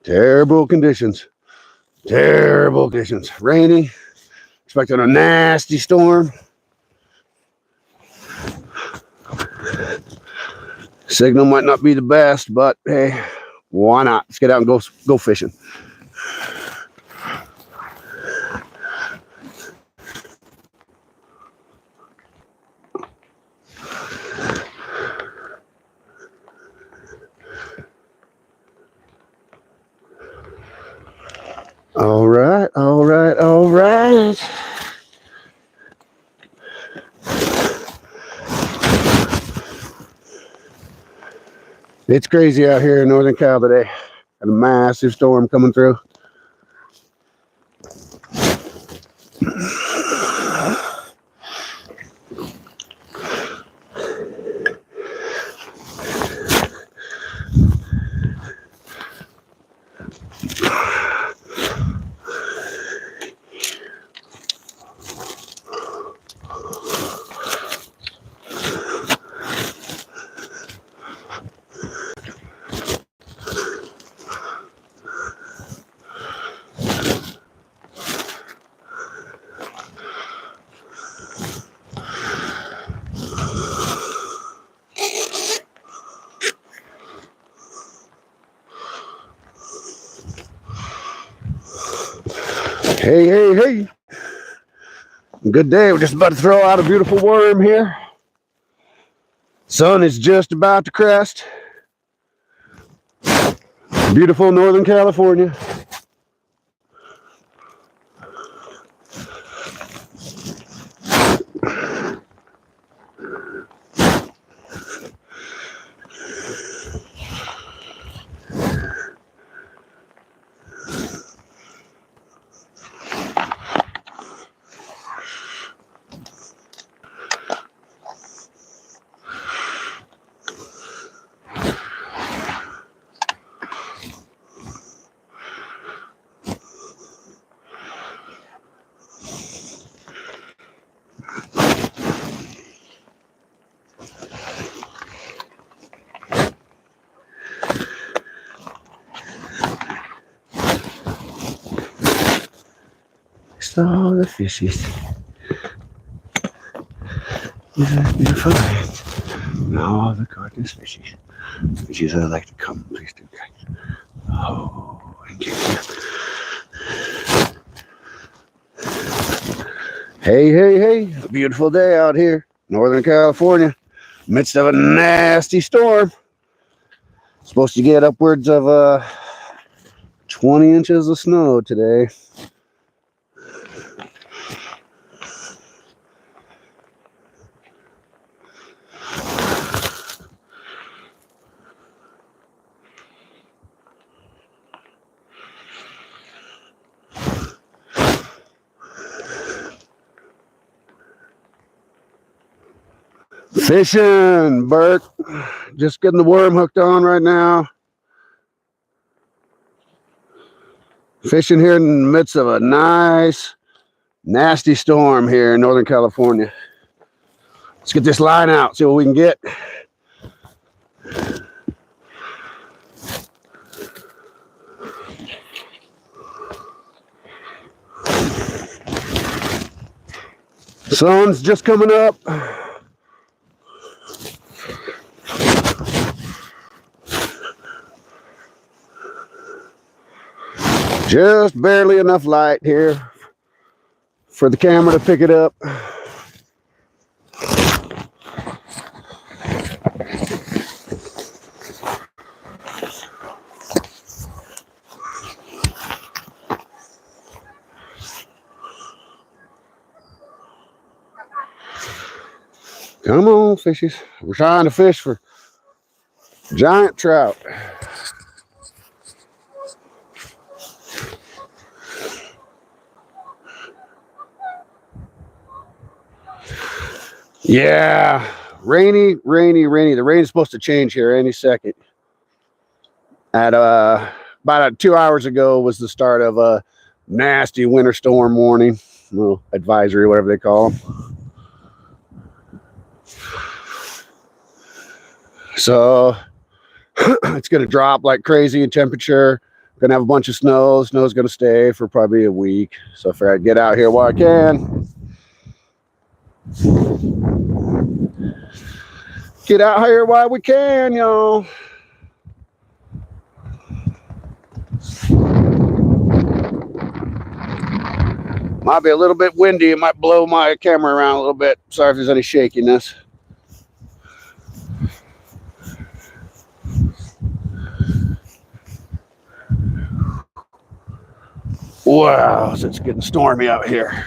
Terrible conditions. Terrible conditions. Rainy. Expecting a nasty storm. Signal might not be the best, but hey, why not? Let's get out and go fishing. All right, all right, all right. It's crazy out here in Northern Cal today. Got a massive storm coming through. Hey, hey, hey. Good day. We're just about to throw out a beautiful worm here. Sun is just about to crest. Beautiful Northern California. All the fishies. Beautiful land. All the gorgeous fishies. Fishies I like to come. Please do, guys. Oh, thank you. Hey, hey, hey. A beautiful day out here. Northern California. Midst of a nasty storm. Supposed to get upwards of 20 inches of snow today. Fishing, Bert. Just getting the worm hooked on right now. Fishing here in the midst of a nice, nasty storm here in Northern California. Let's get this line out, see what we can get. Sun's just coming up. Just barely enough light here for the camera to pick it up. Come on, fishies. We're trying to fish for giant trout. Yeah, rainy. The rain is supposed to change here any second. At about 2 hours ago was the start of a nasty winter storm warning, little advisory, whatever they call them. So it's going to drop like crazy in temperature. Gonna have a bunch of snow. Snow's gonna stay for probably a week. So if I get out here while I can. Get out here while we can, y'all. Might be a little bit windy. It might blow my camera around a little bit. Sorry if there's any shakiness. Wow, it's getting stormy out here.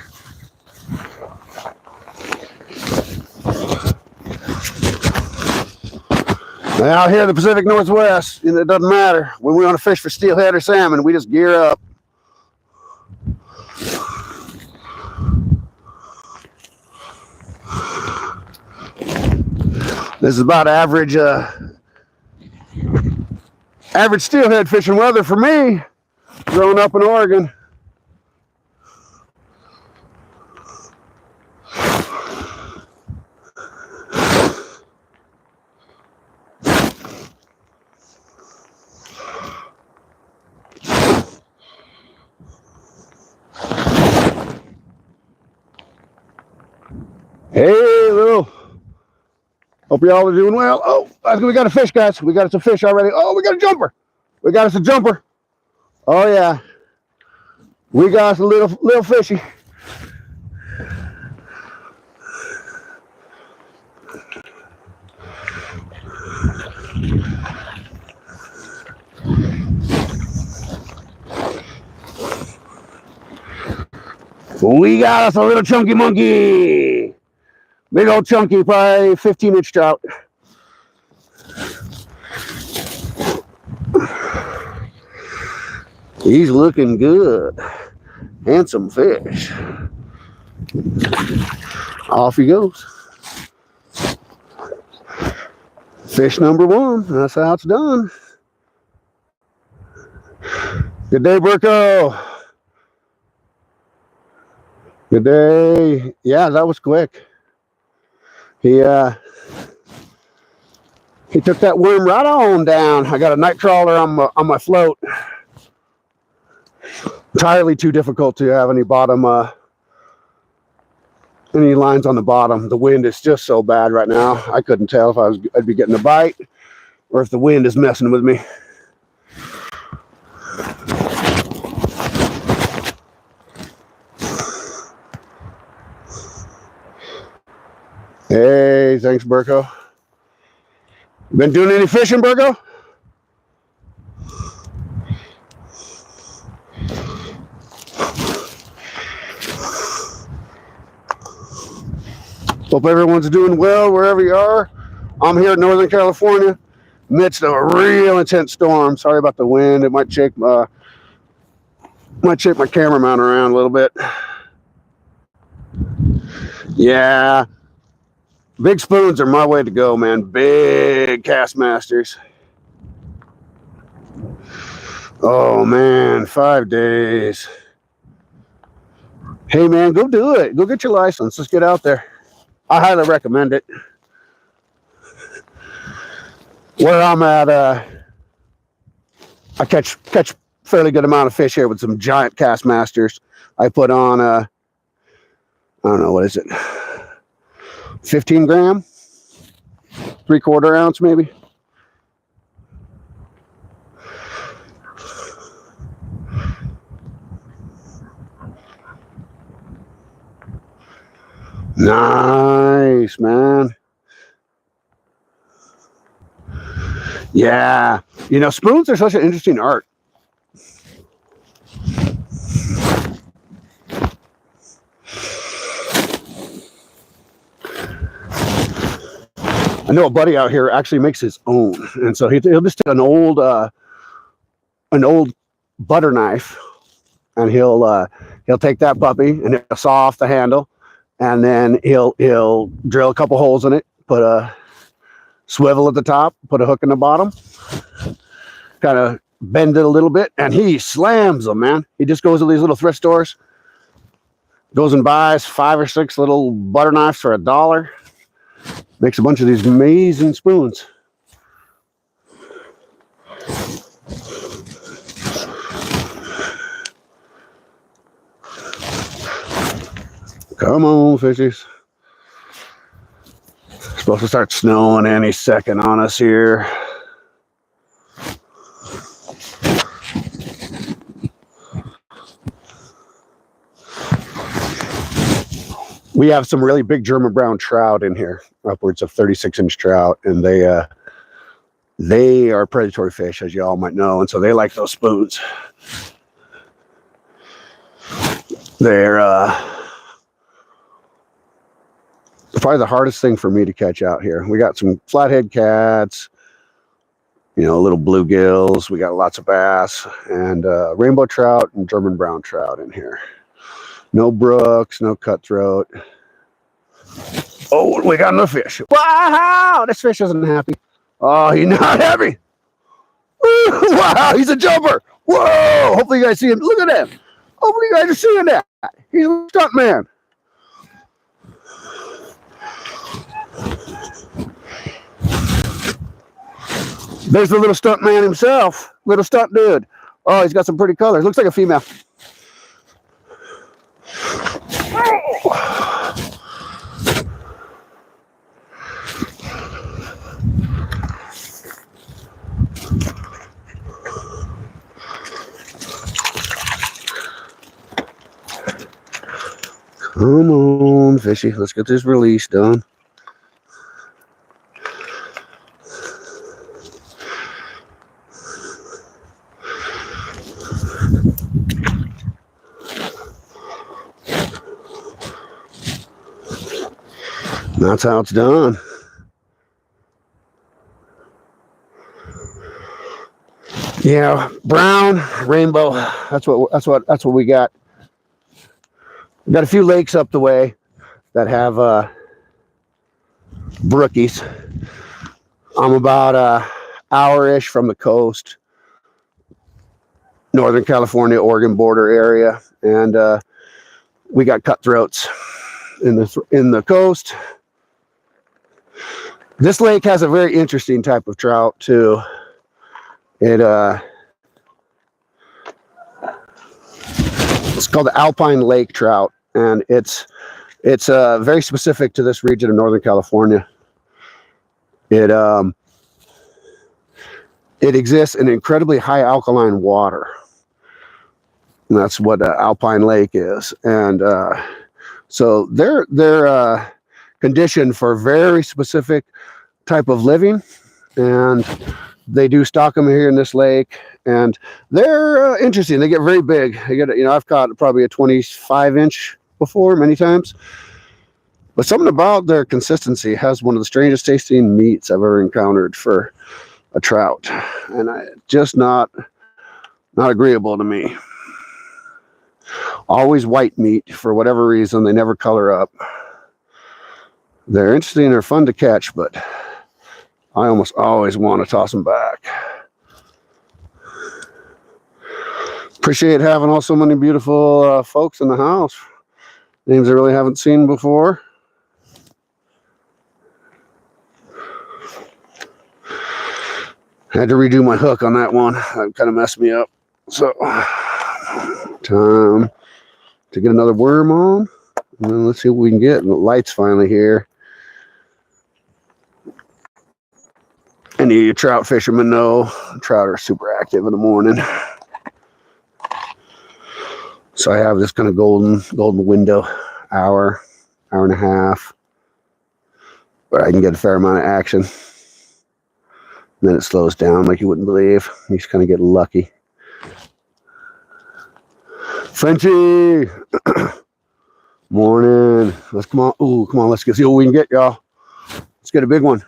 Now out here in the Pacific Northwest, it doesn't matter. When we want to fish for steelhead or salmon, we just gear up. This is about average steelhead fishing weather for me, growing up in Oregon. Hey, Lou. Hope y'all are doing well. Oh, we got a fish, guys. We got us a fish already. Oh, we got a jumper. We got us a jumper. Oh, yeah. We got us a little fishy. We got us a little chunky monkey. Big old chunky, probably 15-inch trout. He's looking good. Handsome fish. Off he goes. Fish number one. That's how it's done. Good day, Burko. Good day. Yeah, that was quick. He took that worm right on down. I got a night crawler on my float. Entirely too difficult to have any lines on the bottom. The wind is just so bad right now. I couldn't tell if I'd be getting a bite or if the wind is messing with me. Hey, thanks, Burko. Been doing any fishing, Burko? Hope everyone's doing well wherever you are. I'm here in Northern California, midst of a real intense storm. Sorry about the wind. It might shake my camera mount around a little bit. Yeah. Big spoons are my way to go, man. Big Castmasters. Oh, man. 5 days. Hey, man, go do it. Go get your license. Let's get out there. I highly recommend it. Where I'm at, I catch fairly good amount of fish here with some giant Castmasters. I put on, I don't know, what is it? 15 gram, 3/4 ounce maybe. Nice, man. Yeah, you know, spoons are such an interesting art. I know a buddy out here actually makes his own, and so he'll just take an old butter knife, and he'll take that puppy and he'll saw off the handle, and then he'll drill a couple holes in it, put a swivel at the top, put a hook in the bottom, kind of bend it a little bit, and he slams them, man. He just goes to these little thrift stores, goes and buys 5 or 6 little butter knives for $1. Makes a bunch of these amazing spoons. Come on, fishies. It's supposed to start snowing any second on us here. We have some really big German brown trout in here, upwards of 36-inch trout, and they are predatory fish, as you all might know, and so they like those spoons. They're probably the hardest thing for me to catch out here. We got some flathead cats, you know, little bluegills. We got lots of bass and rainbow trout and German brown trout in here. No brooks, no cutthroat. Oh, we got no fish. Wow, this fish isn't happy. Oh, he's not happy. Wow, he's a jumper. Whoa, hopefully you guys see him. Look at him. Hopefully you guys are seeing that. He's a stunt man. There's the little stunt man himself. Little stunt dude. Oh, he's got some pretty colors. Looks like a female. Come on, fishy. Let's get this release done. That's how it's done. Yeah, brown, rainbow. That's what we got. We got a few lakes up the way that have brookies. I'm about an hour-ish from the coast, Northern California, Oregon border area, and we got cutthroats in the coast. This lake has a very interesting type of trout too. It's called the alpine lake trout, and it's very specific to this region of Northern California. It exists in incredibly high alkaline water, and that's what alpine lake is. And so they're conditioned for very specific type of living, and they do stock them here in this lake, and they're interesting. They get very big. They get, you know, I've caught probably a 25-inch before many times, but something about their consistency has one of the strangest tasting meats I've ever encountered for a trout, and just not agreeable to me. Always white meat for whatever reason. They never color up. They're interesting. They're fun to catch, but I almost always want to toss them back. Appreciate having so many beautiful folks in the house. Names I really haven't seen before. Had to redo my hook on that one. That kind of messed me up. So, time to get another worm on. And then let's see what we can get. And the light's finally here. Any of you trout fishermen know trout are super active in the morning. So I have this kind of golden window, hour and a half, where I can get a fair amount of action. And then it slows down like you wouldn't believe. You just kind of get lucky. Frenchie! Morning. Let's come on. Ooh, come on. Let's see what we can get, y'all. Let's get a big one.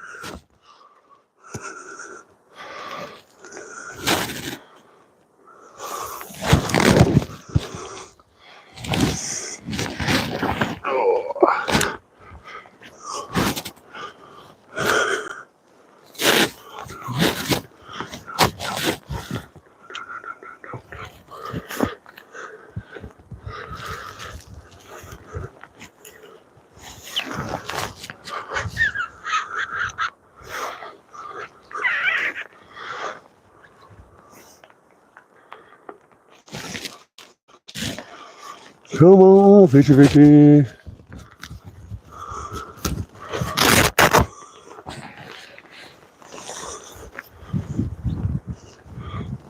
Come on, fishy, fishy.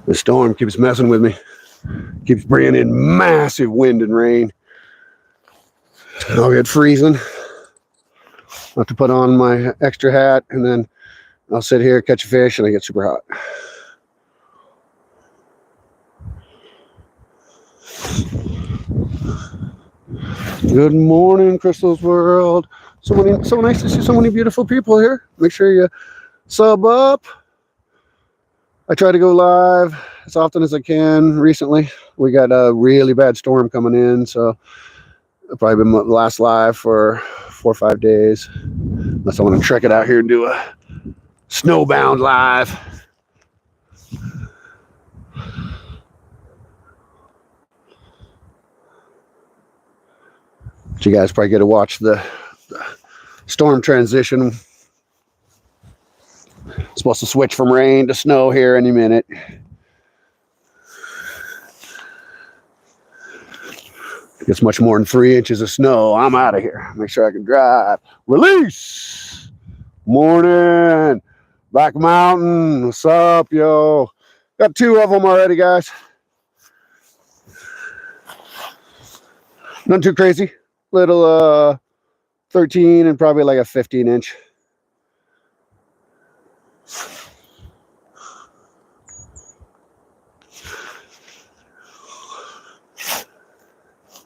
The storm keeps messing with me. Keeps bringing in massive wind and rain. I'll get freezing. I'll have to put on my extra hat, and then I'll sit here, catch a fish, and I get super hot. Good morning, Crystal's World. So nice to see so many beautiful people here. Make sure you sub up. I try to go live as often as I can. Recently, we got a really bad storm coming in, so I'll probably been last live for 4 or 5 days. Unless I want to trek it out here and do a snowbound live. So you guys probably get to watch the storm transition. It's supposed to switch from rain to snow here any minute. It gets much more than 3 inches of snow. I'm out of here. Make sure I can drive. Release. Morning. Black Mountain. What's up, yo? Got 2 of them already, guys. Nothing too crazy. Little 13 and probably like a 15-inch.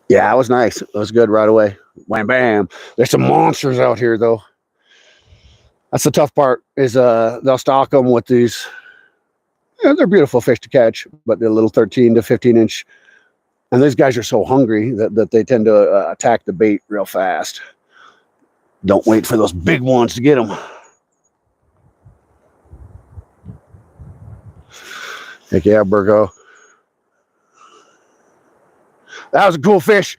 Yeah, it was nice. It was good right away. Wham, bam. There's some monsters out here, though. That's the tough part, is they'll stock them with these. You know, they're beautiful fish to catch, but they're little 13 to 15-inch. And these guys are so hungry that they tend to attack the bait real fast. Don't wait for those big ones to get them. Heck yeah, Burgo. That was a cool fish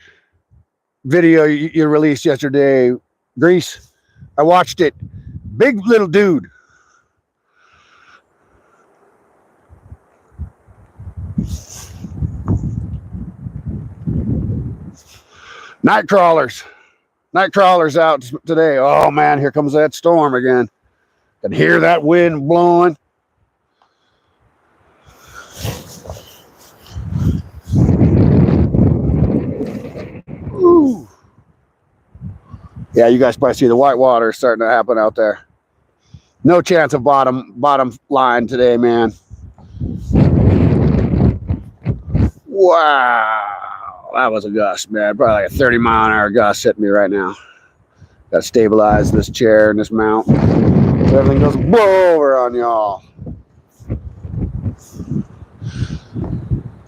video you released yesterday, Grease. I watched it. Big little dude. Night crawlers. Night crawlers out today. Oh, man, here comes that storm again. Can hear that wind blowing. Ooh. Yeah, you guys probably see the white water starting to happen out there. No chance of bottom line today, man. Wow, that was a gust, man. Probably like a 30-mile-an-hour gust hitting me right now. Got to stabilize this chair and this mount, so everything doesn't blow over on y'all.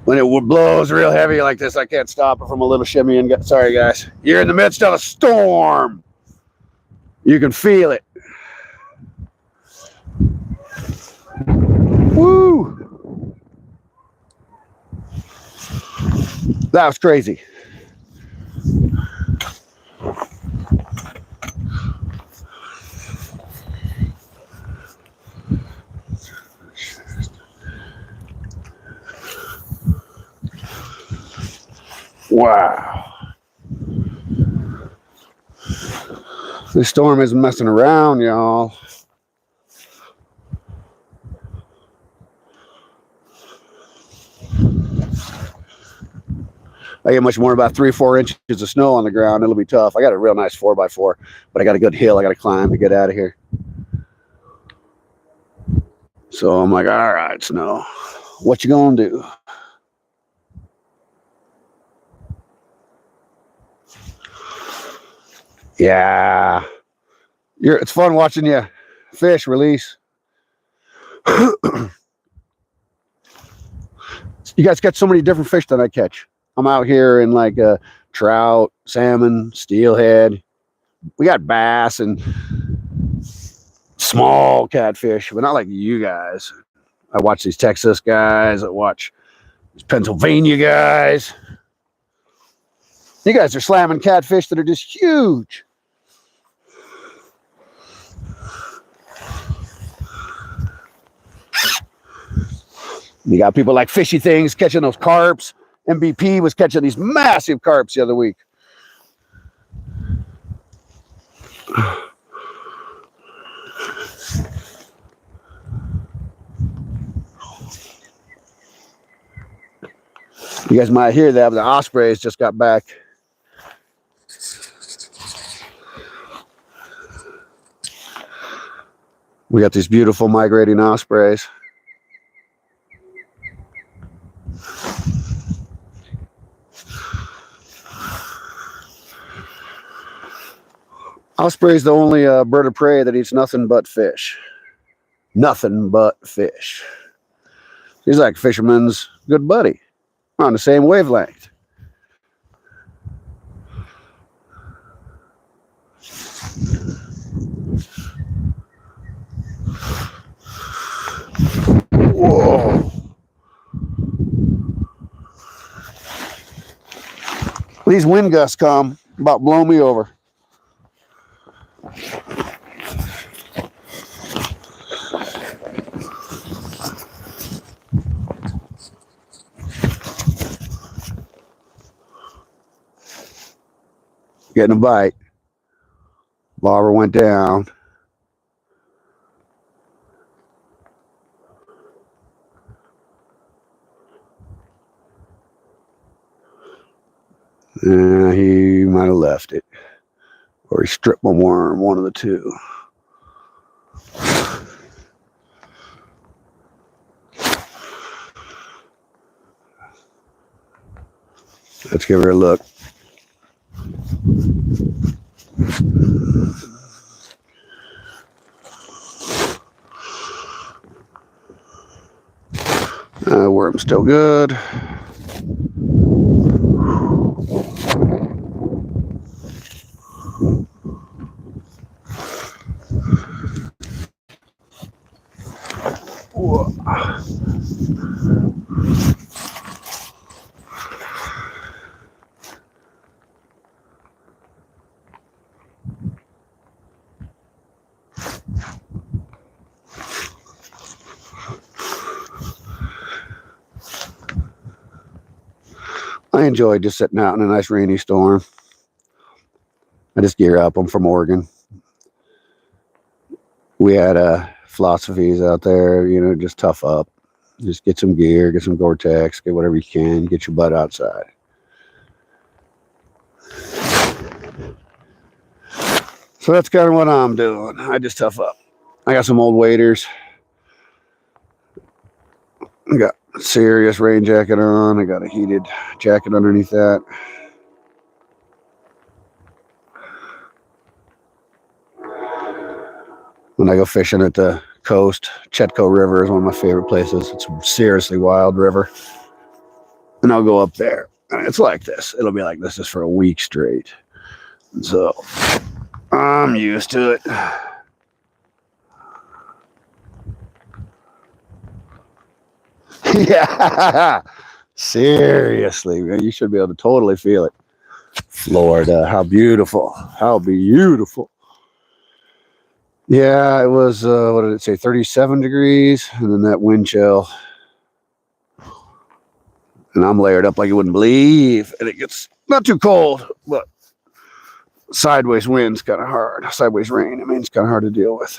When it blows real heavy like this, I can't stop it from a little shimmy. And sorry, guys. You're in the midst of a storm. You can feel it. Woo! That was crazy. Wow. This storm isn't messing around, y'all. I get much more about 3 or 4 inches of snow on the ground. It'll be tough. I got a real nice 4x4, but I got a good hill I got to climb to get out of here. So I'm like, all right, snow, what you gonna do? Yeah, it's fun watching you fish release. You guys catch so many different fish than I catch. I'm out here in like trout, salmon, steelhead. We got bass and small catfish, but not like you guys. I watch these Texas guys. I watch these Pennsylvania guys. You guys are slamming catfish that are just huge. You got people like Fishy Things catching those carps. MVP was catching these massive carps the other week. You guys might hear that, but the ospreys just got back. We got these beautiful migrating ospreys. Osprey is the only bird of prey that eats nothing but fish. Nothing but fish. He's like fisherman's good buddy. We're on the same wavelength. Whoa. These wind gusts come, about blow me over. Getting a bite. Bobber went down. He might have left it. Or he stripped my worm, one of the two. Let's give her a look. Worm's still good. Whoa. I enjoy just sitting out in a nice rainy storm. I just gear up. I'm from Oregon. We had philosophies out there, you know, just tough up. Just get some gear, get some Gore-Tex, get whatever you can, get your butt outside. So that's kind of what I'm doing. I just tough up. I got some old waders. I got a serious rain jacket on. I got a heated jacket underneath that. When I go fishing at the coast, Chetco River is one of my favorite places. It's a seriously wild river. And I'll go up there. And it's like this. It'll be like this just for a week straight. And so I'm used to it. Yeah. Seriously, man. You should be able to totally feel it. Florida. How beautiful. How beautiful. Yeah, it was, what did it say, 37 degrees, and then that wind chill. And I'm layered up like you wouldn't believe. And it gets not too cold, but sideways wind's kind of hard. Sideways rain, I mean, it's kind of hard to deal with.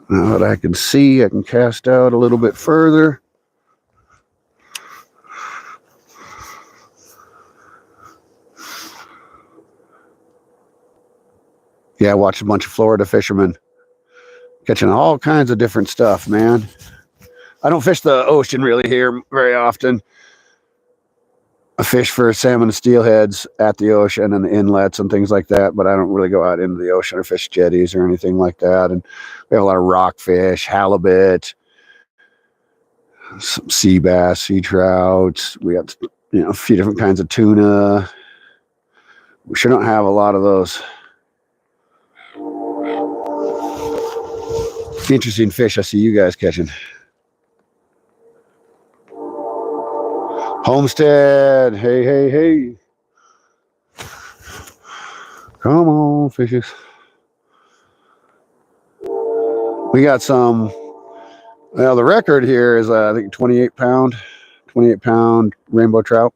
Now that I can see, I can cast out a little bit further. Yeah, I watched a bunch of Florida fishermen catching all kinds of different stuff, man. I don't fish the ocean really here very often. I fish for salmon and steelheads at the ocean and the inlets and things like that, but I don't really go out into the ocean or fish jetties or anything like that. And we have a lot of rockfish, halibut, some sea bass, sea trout. We got, you know, a few different kinds of tuna. We sure don't have a lot of those interesting fish I see you guys catching. Homestead, hey, hey, hey. Come on, fishes. We got some, well, the record here is, I think, 28 pound rainbow trout.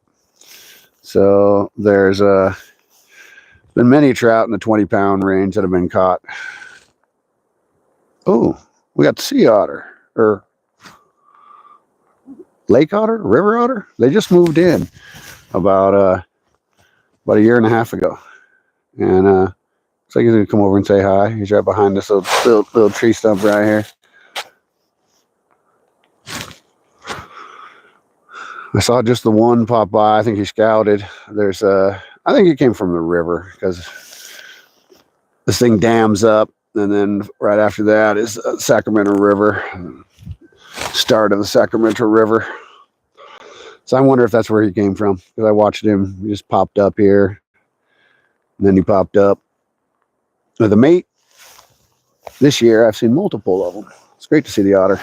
So there's been many trout in the 20-pound range that have been caught Oh, we got the sea otter or lake otter, river otter. They just moved in about a year and a half ago, and looks like he's gonna come over and say hi. He's right behind this little tree stump right here. I saw just the one pop by. I think he scouted. There's I think he came from the river because this thing dams up, and then right after that is Sacramento River, start of the Sacramento River. So I wonder if that's where he came from, because I watched him. He just popped up here, and then he popped up with a mate. This year, I've seen multiple of them. It's great to see the otter.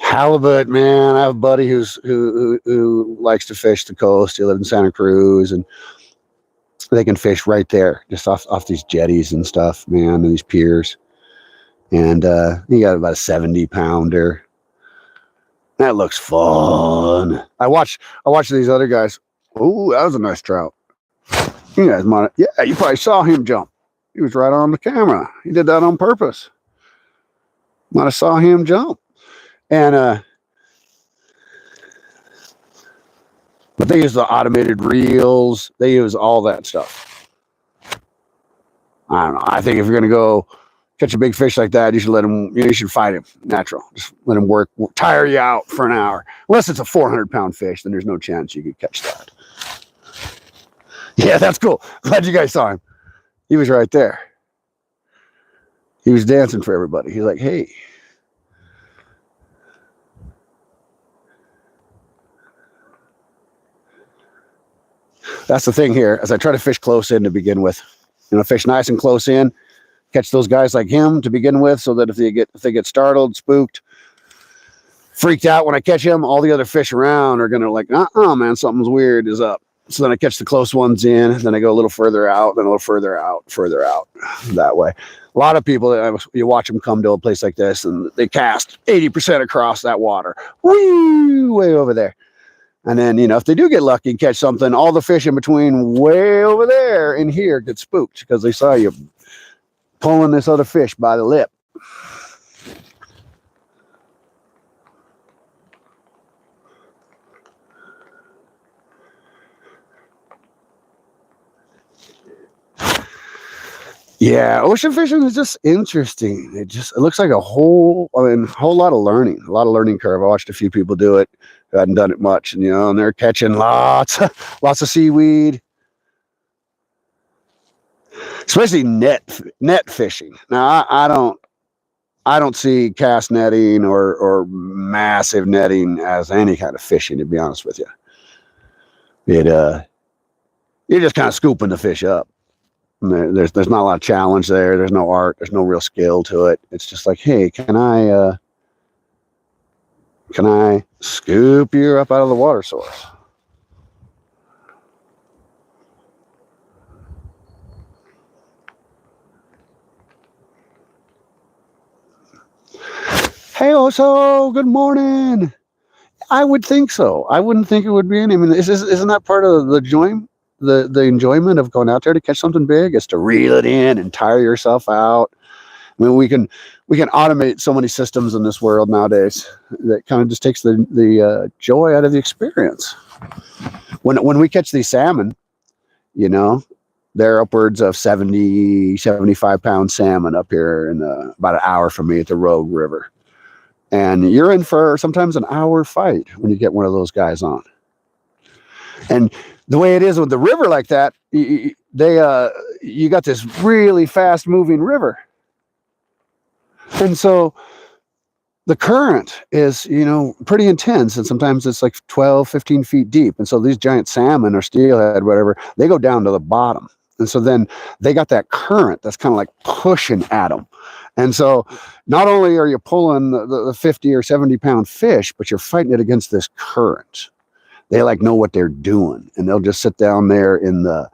Halibut, man. I have a buddy who likes to fish the coast. He lives in Santa Cruz, and they can fish right there, just off these jetties and stuff, man, and these piers. And he got about a 70-pounder. That looks fun. I watched these other guys. Oh, that was a nice trout. You guys might, yeah, you probably saw him jump. He was right on the camera. He did that on purpose. Might have saw him jump. And but they use the automated reels. They use all that stuff. I don't know. I think if you're gonna go catch a big fish like that, you should let him. You should fight him natural. Just let him work, tire you out for an hour. Unless it's a 400-pound fish, then there's no chance you could catch that. Yeah, that's cool. Glad you guys saw him. He was right there. He was dancing for everybody. He's like, hey. That's the thing here, as I try to fish close in to begin with. Fish nice and close in, catch those guys like him to begin with, so that if they get startled, spooked, freaked out when I catch him, all the other fish around are gonna like, man, something's weird is up. So then I catch the close ones in, then I go a little further out, then a little further out, that way. A lot of people, you watch them come to a place like this, and they cast 80% across that water, whee, way over there. And then, if they do get lucky and catch something, all the fish in between way over there and here get spooked because they saw you pulling this other fish by the lip. Yeah, ocean fishing is just interesting. It looks like a whole lot of learning curve. I watched a few people do it who hadn't done it much, and they're catching lots of seaweed, especially net fishing. Now, I don't see cast netting or massive netting as any kind of fishing, to be honest with you. You're just kind of scooping the fish up. There's not a lot of challenge there. There's no art. There's no real skill to it. It's just like, hey, can I scoop you up out of the water source? Hey, Oso, good morning. I would think so. I wouldn't think it would be any. I mean, isn't that part of the joy? The enjoyment of going out there to catch something big is to reel it in and tire yourself out. I mean, we can automate so many systems in this world nowadays that kind of just takes the joy out of the experience. When we catch these salmon, they're upwards of 75-pound salmon up here in about an hour from me at the Rogue River, and you're in for sometimes an hour fight when you get one of those guys on. And the way it is with the river like that, you got this really fast moving river. And so the current is, pretty intense. And sometimes it's like 12, 15 feet deep. And so these giant salmon or steelhead, whatever, they go down to the bottom. And so then they got that current that's kind of like pushing at them. And so not only are you pulling the 50 or 70-pound fish, but you're fighting it against this current. They know what they're doing, and they'll just sit down there in the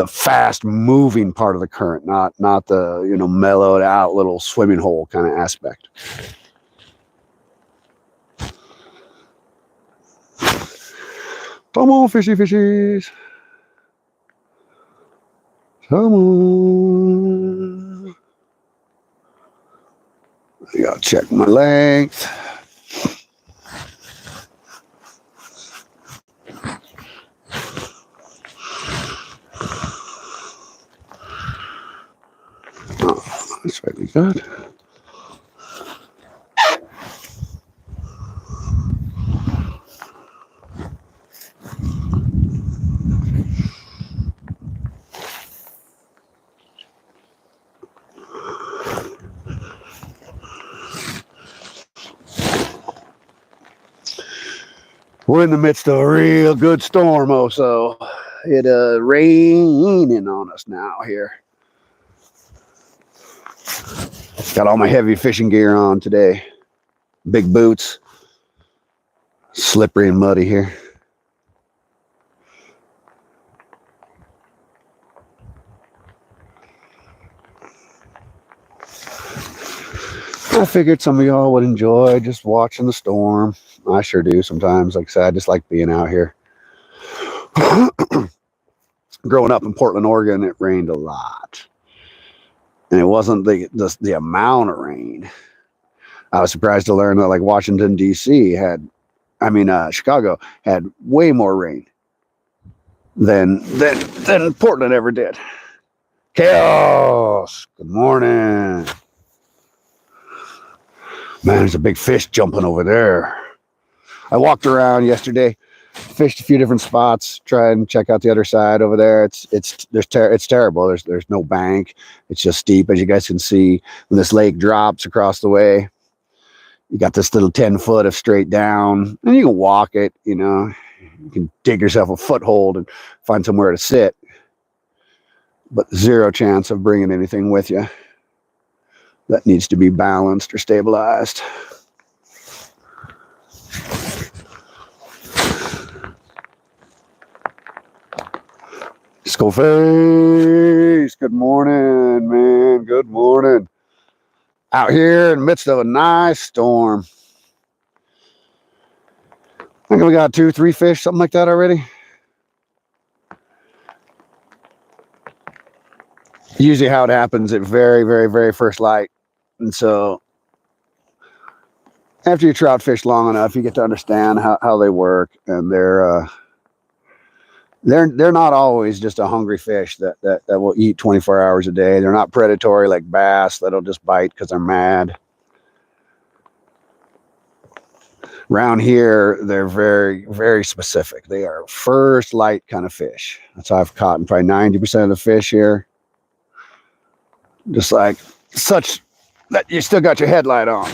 fast moving part of the current, not the mellowed out little swimming hole kind of aspect. Come on, fishy fishies. Come on. I gotta check my length. Oh, that's really good. We're in the midst of a real good storm, so it raining on us now here. Got all my heavy fishing gear on today. Big boots. Slippery and muddy here. I figured some of y'all would enjoy just watching the storm. I sure do sometimes. Like I said, I just like being out here. Growing up in Portland, Oregon, it rained a lot. And it wasn't the amount of rain. I was surprised to learn that like Washington, D.C. Chicago had way more rain than Portland ever did. Chaos. Good morning. Man, there's a big fish jumping over there. I walked around yesterday, fished a few different spots, try and check out the other side over there. It's terrible. There's no bank. It's just steep, as you guys can see. When this lake drops across the way, you got this little 10-foot of straight down, and you can walk it. You know, you can dig yourself a foothold and find somewhere to sit, but zero chance of bringing anything with you that needs to be balanced or stabilized. Skullface, good morning, man. Good morning. Out here in the midst of a nice storm. I think we got 2-3 fish, something like that already. Usually how it happens at very, very, very first light. And so after you trout fish long enough, you get to understand how they work. And they're not always just a hungry fish that will eat 24 hours a day. They're not predatory like bass that'll just bite because they're mad. Around here, they're very, very specific. They are first light kind of fish. That's how I've caught probably 90% of the fish here. Just like such that you still got your headlight on.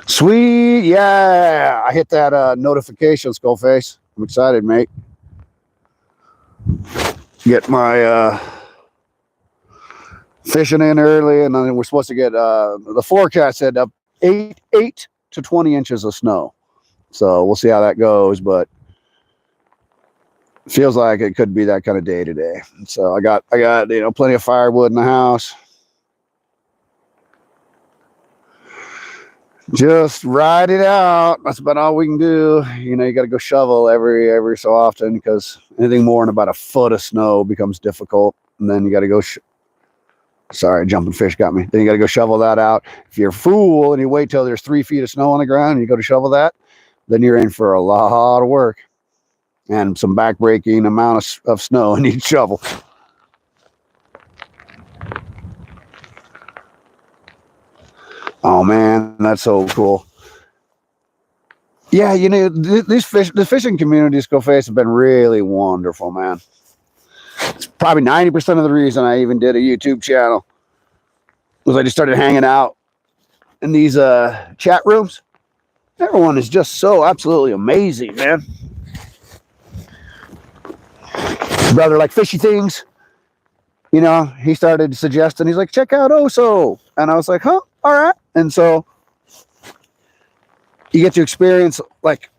Sweet, yeah. I hit that notification, Skullface. I'm excited, mate. Get my fishing in early, and then we're supposed to get the forecast said up 8 to 20 inches of snow. So we'll see how that goes, but feels like it could be that kind of day today. So I got plenty of firewood in the house. Just ride it out. That's about all we can do. You know, you got to go shovel every so often, because anything more than about a foot of snow becomes difficult. And then you got to go. Sorry, jumping fish got me. Then you got to go shovel that out. If you're a fool and you wait till there's 3 feet of snow on the ground and you go to shovel that, then you're in for a lot of work and some back-breaking amount of snow in each shovel. Oh man, that's so cool. Yeah, you know, the fishing communities, Skullface, have been really wonderful, man. It's probably 90% of the reason I even did a YouTube channel was I just started hanging out in these chat rooms. Everyone is just so absolutely amazing, man. Brother like fishy things, you know, he started suggesting, he's like, check out Oso. And I was like, huh, all right. And so you get to experience like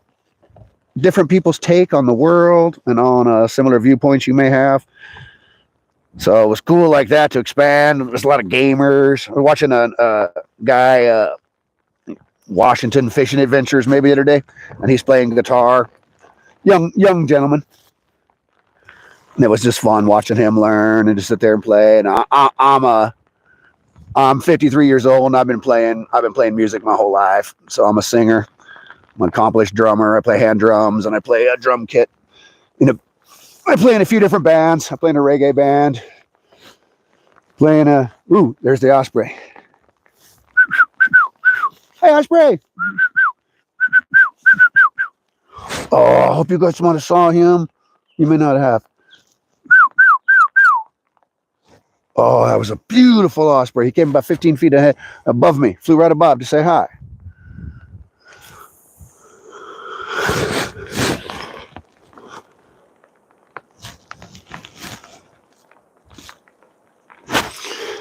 different people's take on the world and on similar viewpoints you may have. So it was cool like that to expand. There's a lot of gamers. We're watching a guy Washington Fishing Adventures maybe the other day, and he's playing guitar. Young gentleman. And it was just fun watching him learn and just sit there and play. And I'm 53 years old, and I've been playing music my whole life. So I'm a singer. I'm an accomplished drummer. I play hand drums, and I play a drum kit. I play in a few different bands. I play in a reggae band. There's the osprey. Hey, osprey. Oh, I hope you guys might have saw him. You may not have. Oh, that was a beautiful osprey. He came about 15 feet ahead, above me. Flew right above to say hi.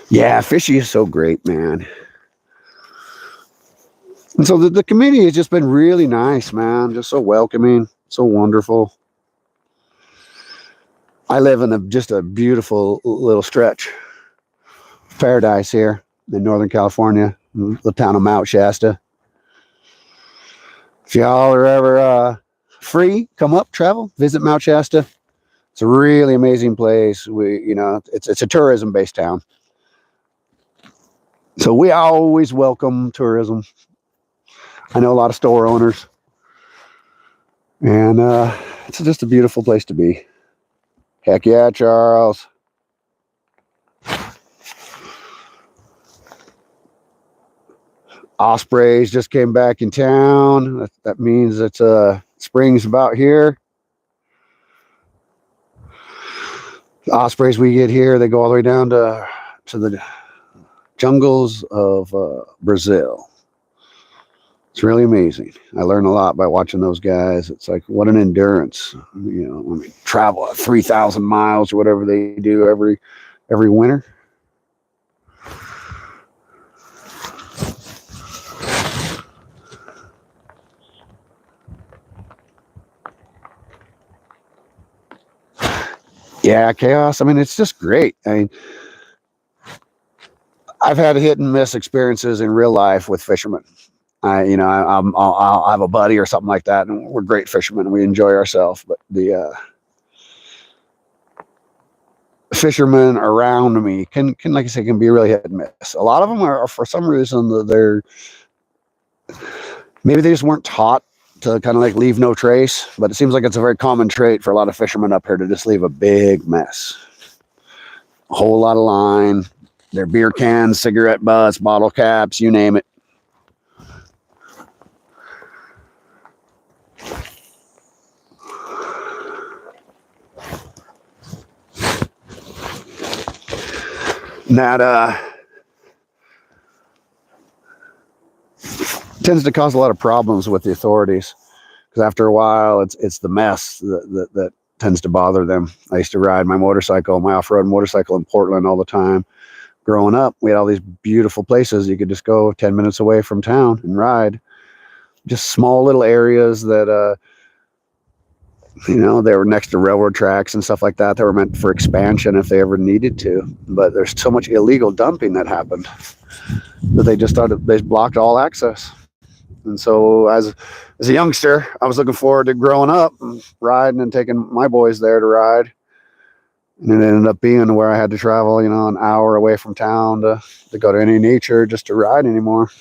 Yeah, fishy is so great, man. And so the community has just been really nice, man. Just so welcoming, so wonderful. I live in just a beautiful little stretch of paradise here in Northern California, the town of Mount Shasta. If y'all are ever free, come up, travel, visit Mount Shasta. It's a really amazing place. It's a tourism-based town. So we always welcome tourism. I know a lot of store owners. And it's just a beautiful place to be. Heck yeah, Charles. Ospreys just came back in town. That means it's spring's about here. The ospreys we get here, they go all the way down to the jungles of Brazil. It's really amazing. I learn a lot by watching those guys. It's like, what an endurance. Travel 3,000 miles or whatever they do every winter. Yeah, chaos. it's just great. I've had hit and miss experiences in real life with fishermen. I'll have a buddy or something like that, and we're great fishermen and we enjoy ourselves. But the fishermen around me can, like I say, can be really hit and miss. A lot of them are for some reason, maybe they just weren't taught to kind of like leave no trace. But it seems like it's a very common trait for a lot of fishermen up here to just leave a big mess, a whole lot of line, their beer cans, cigarette butts, bottle caps, you name it. And that tends to cause a lot of problems with the authorities, because after a while, it's the mess that tends to bother them. I used to ride my off-road motorcycle in Portland all the time. Growing up, we had all these beautiful places you could just go 10 minutes away from town and ride. Just small little areas that they were next to railroad tracks and stuff like that were meant for expansion if they ever needed to. But there's so much illegal dumping that happened that they blocked all access. And so as a youngster, I was looking forward to growing up and riding and taking my boys there to ride. And it ended up being where I had to travel, an hour away from town to go to any nature just to ride anymore.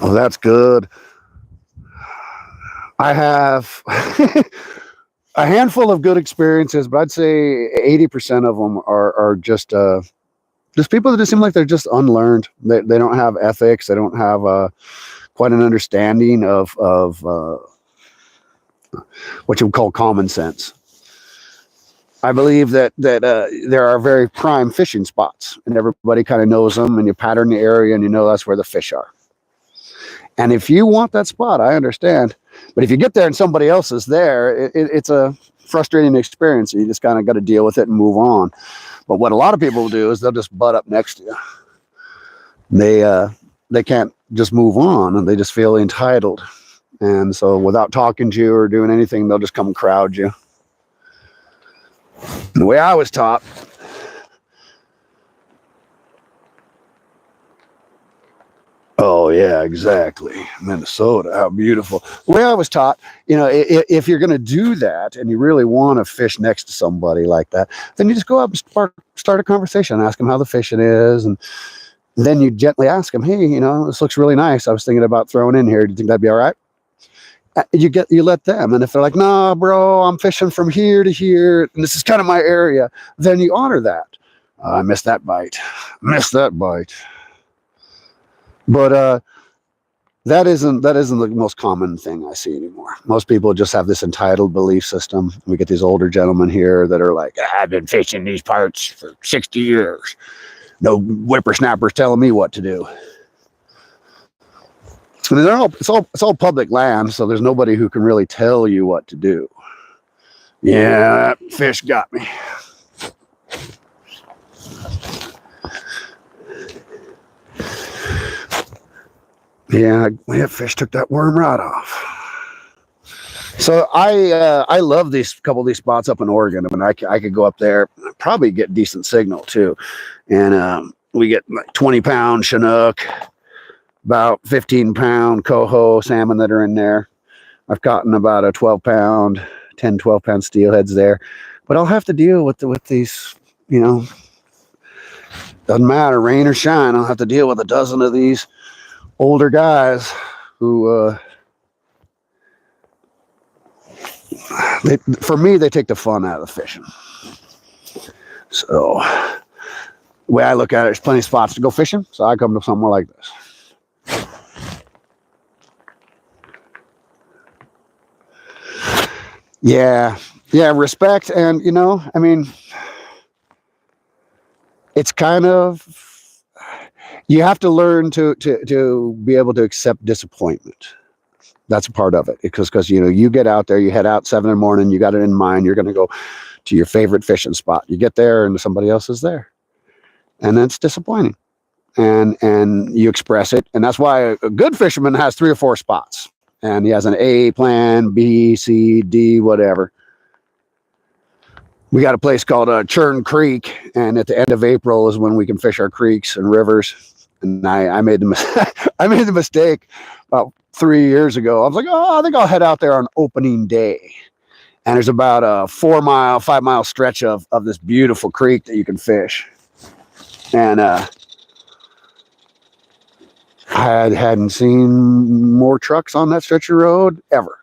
Oh, that's good. I have a handful of good experiences, but I'd say 80% of them are just people that just seem like they're just unlearned. They don't have ethics. They don't have quite an understanding of what you would call common sense. I believe that there are very prime fishing spots, and everybody kind of knows them, and you pattern the area, and that's where the fish are. And if you want that spot, I understand. But if you get there and somebody else is there, it's a frustrating experience. You just kind of got to deal with it and move on. But what a lot of people do is they'll just butt up next to you. They can't just move on, and they just feel entitled. And so without talking to you or doing anything, they'll just come and crowd you. The way I was taught, oh yeah, exactly. Minnesota, how beautiful. The way I was taught, if you're going to do that and you really want to fish next to somebody like that, then you just go up and start a conversation, ask them how the fishing is, and then you gently ask them, hey, this looks really nice. I was thinking about throwing in here. Do you think that'd be all right? You let them, and if they're like, nah, bro, I'm fishing from here to here, and this is kind of my area, then you honor that. I missed that bite. But that isn't the most common thing I see anymore. Most people just have this entitled belief system. We get these older gentlemen here that are like, I've been fishing these parts for 60 years. No whippersnappers telling me what to do. I mean, it's all public land, so there's nobody who can really tell you what to do. Yeah, that fish got me. Yeah, that fish took that worm right off. So I love couple of these spots up in Oregon. I mean, I could go up there, probably get decent signal too, and we get like 20-pound Chinook, about 15-pound coho salmon that are in there. I've caught about a 12-pound, 12-pound steelheads there, but I'll have to deal with these, doesn't matter, rain or shine. I'll have to deal with a dozen of these older guys who, for me, they take the fun out of the fishing. So the way I look at it, there's plenty of spots to go fishing, so I come to somewhere like this. Yeah, respect. And, I mean, it's kind of, you have to learn to be able to accept disappointment. That's a part of it, because you get out there, you head out 7 in the morning, you got it in mind, you're going to go to your favorite fishing spot. You get there and somebody else is there, and that's disappointing. And you express it, and that's why a good fisherman has 3 or 4 spots. And he has an A plan, B, C, D, whatever. We got a place called Churn Creek, and at the end of April is when we can fish our creeks and rivers. And I made the mistake about 3 years ago. I was like, I think I'll head out there on opening day. And there's about a 5-mile stretch of this beautiful creek that you can fish. And I hadn't seen more trucks on that stretch of road ever.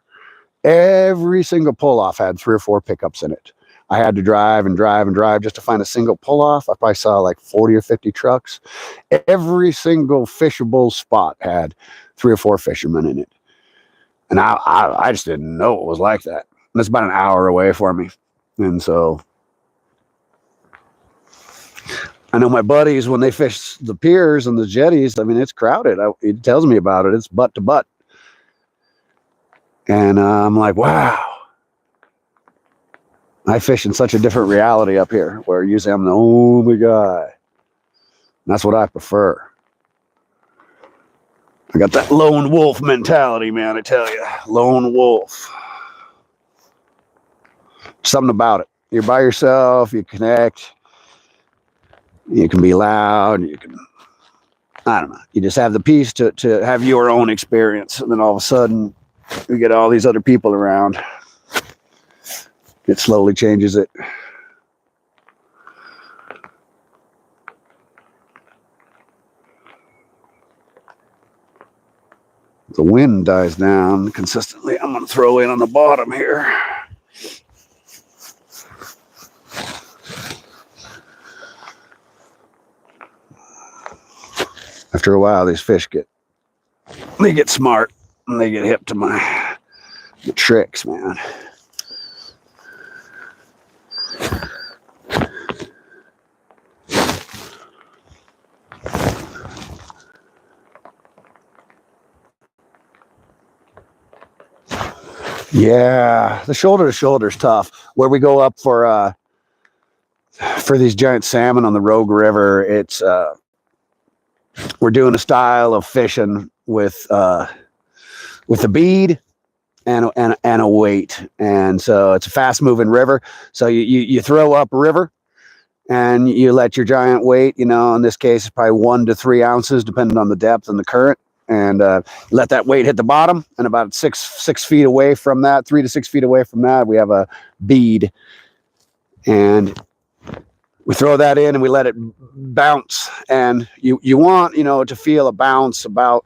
Every single pull-off had 3 or 4 pickups in it. I had to drive and drive and drive just to find a single pull-off. I probably saw like 40 or 50 trucks. Every single fishable spot had 3 or 4 fishermen in it. And I just didn't know it was like that. And it's about an hour away for me. And so I know my buddies, when they fish the piers and the jetties, I mean, it's crowded. He tells me about it. It's butt to butt. And I'm like, wow. I fish in such a different reality up here, where usually I'm the only guy. And that's what I prefer. I got that lone wolf mentality, man, I tell you. Lone wolf. Something about it. You're by yourself, you connect. You can be loud. I don't know. You just have the peace to have your own experience. And then all of a sudden, we get all these other people around. It slowly changes it. The wind dies down consistently. I'm going to throw in on the bottom here. After a while, these fish get smart, and they get hip to the tricks, man. Yeah, the shoulder to shoulder is tough. Where we go up for these giant salmon on the Rogue River, it's we're doing a style of fishing with with a bead and a weight. And so it's a fast moving river. So you throw up river and you let your giant weight, you know, in this case, it's probably 1 to 3 ounces, depending on the depth and the current. And let that weight hit the bottom, and about 6 feet away from that, 3 to 6 feet away from that, we have a bead. And we throw that in and we let it bounce. And you want, you know, to feel a bounce about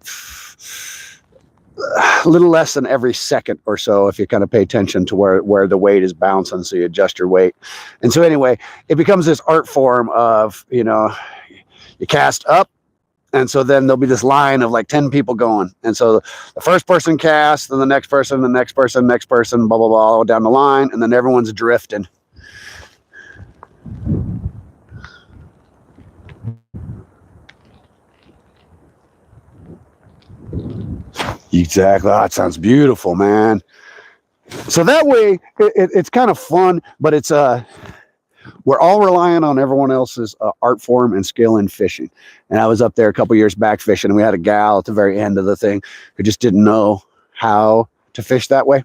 a little less than every second or so, if you kind of pay attention to where the weight is bouncing, so you adjust your weight. And so anyway, it becomes this art form of, you know, you cast up, and so then there'll be this line of like 10 people going. And so the first person casts, then the next person, next person, blah, blah, blah, all down the line. And then everyone's drifting. Exactly. Oh, that sounds beautiful, man. So that way it's kind of fun, but it's we're all relying on everyone else's art form and skill in fishing. And I was up there a couple years back fishing, and we had a gal at the very end of the thing who just didn't know how to fish that way.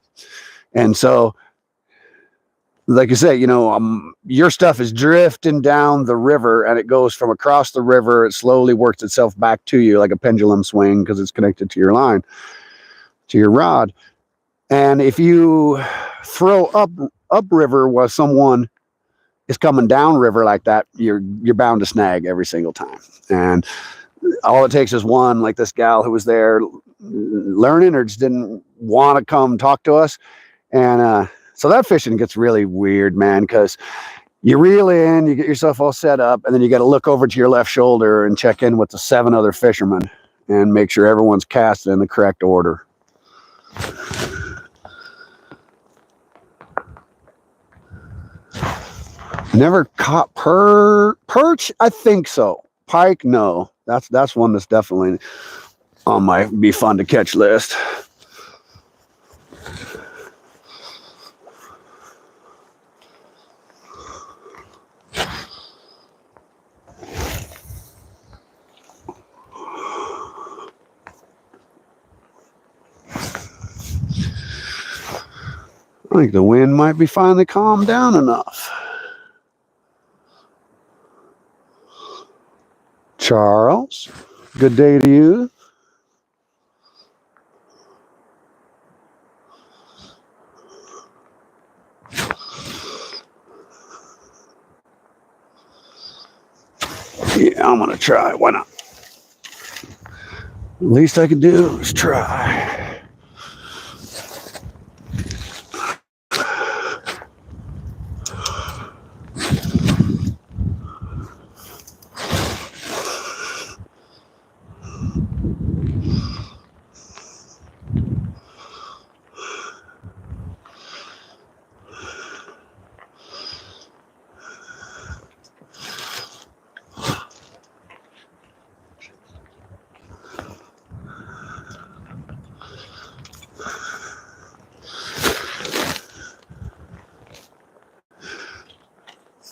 And so, like you say, you know, your stuff is drifting down the river, and it goes from across the river. It slowly works itself back to you like a pendulum swing, because it's connected to your line, to your rod. And if you throw upriver while someone is coming downriver like that, you're bound to snag every single time. And all it takes is one, like this gal who was there learning or just didn't want to come talk to us. And so that fishing gets really weird, man, because you reel in, you get yourself all set up, and then you got to look over to your left shoulder and check in with the 7 other fishermen and make sure everyone's casting in the correct order. Never caught perch? I think so. Pike? No. That's one that's definitely on my be fun to catch list. I think the wind might be finally calmed down enough. Charles, good day to you. Yeah, I'm gonna try. Why not? The least I can do is try.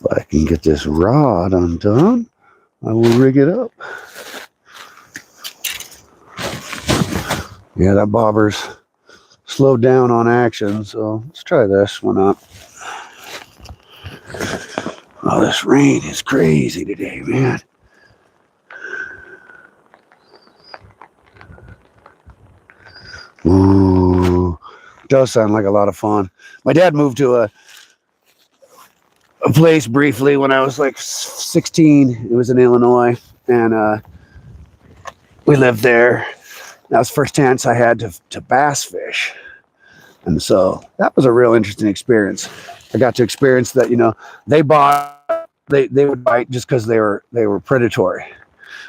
If I can get this rod undone, I will rig it up. Yeah, that bobber's slowed down on action, so let's try this. Why not? Oh, this rain is crazy today, man. Ooh, does sound like a lot of fun. My dad moved to a place briefly when I was like 16. It was in Illinois, and we lived there. That was the first chance I had to bass fish. And so that was a real interesting experience. I got to experience that, you know, they would bite just because they were predatory.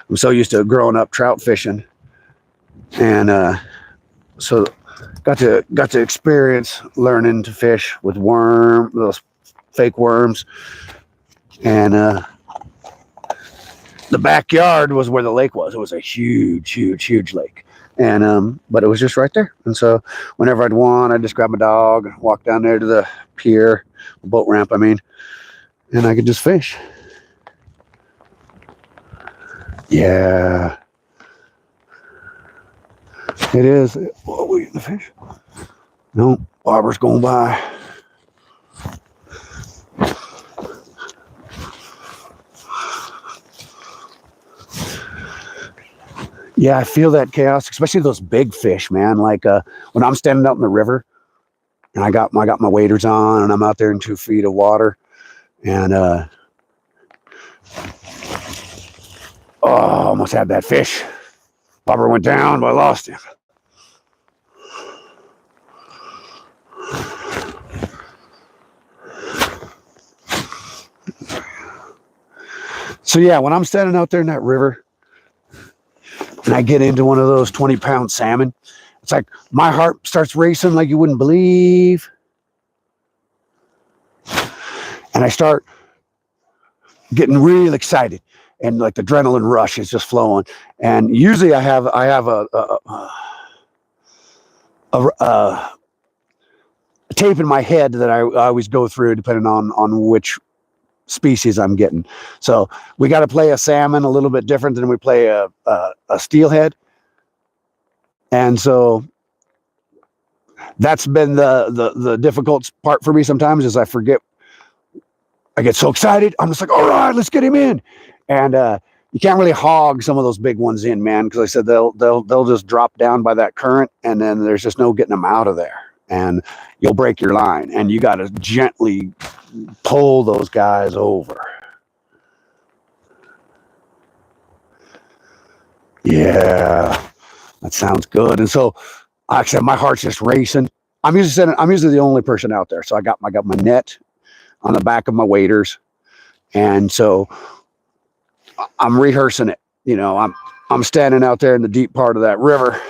I'm so used to growing up trout fishing. And so got to experience learning to fish with those fake worms. And the backyard was where the lake was. It was a huge lake. And but it was just right there. And so whenever I'd want, I'd just grab my dog, walk down there to the pier, boat ramp, I mean, and I could just fish. Yeah. It is. Oh, we getting the fish? No, barber's going by. Yeah, I feel that chaos, especially those big fish, man. Like when I'm standing out in the river and I got my waders on and I'm out there in 2 feet of water and almost had that fish. Bobber went down, but I lost him. So yeah, when I'm standing out there in that river and I get into one of those 20-pound salmon, it's like my heart starts racing like you wouldn't believe. And I start getting real excited and like the adrenaline rush is just flowing. And usually I have a tape in my head that I always go through depending on which species I'm getting. So we got to play a salmon a little bit different than we play a steelhead. And so that's been the difficult part for me sometimes is I forget. I get so excited. I'm just like, all right, let's get him in. And you can't really hog some of those big ones in, man, because I said they'll just drop down by that current, and then there's just no getting them out of there. And you'll break your line, and you got to gently pull those guys over. Yeah, that sounds good. And so, like I said, my heart's just racing. I'm usually the only person out there, so I got my net on the back of my waders, and so I'm rehearsing it. You know, I'm standing out there in the deep part of that river,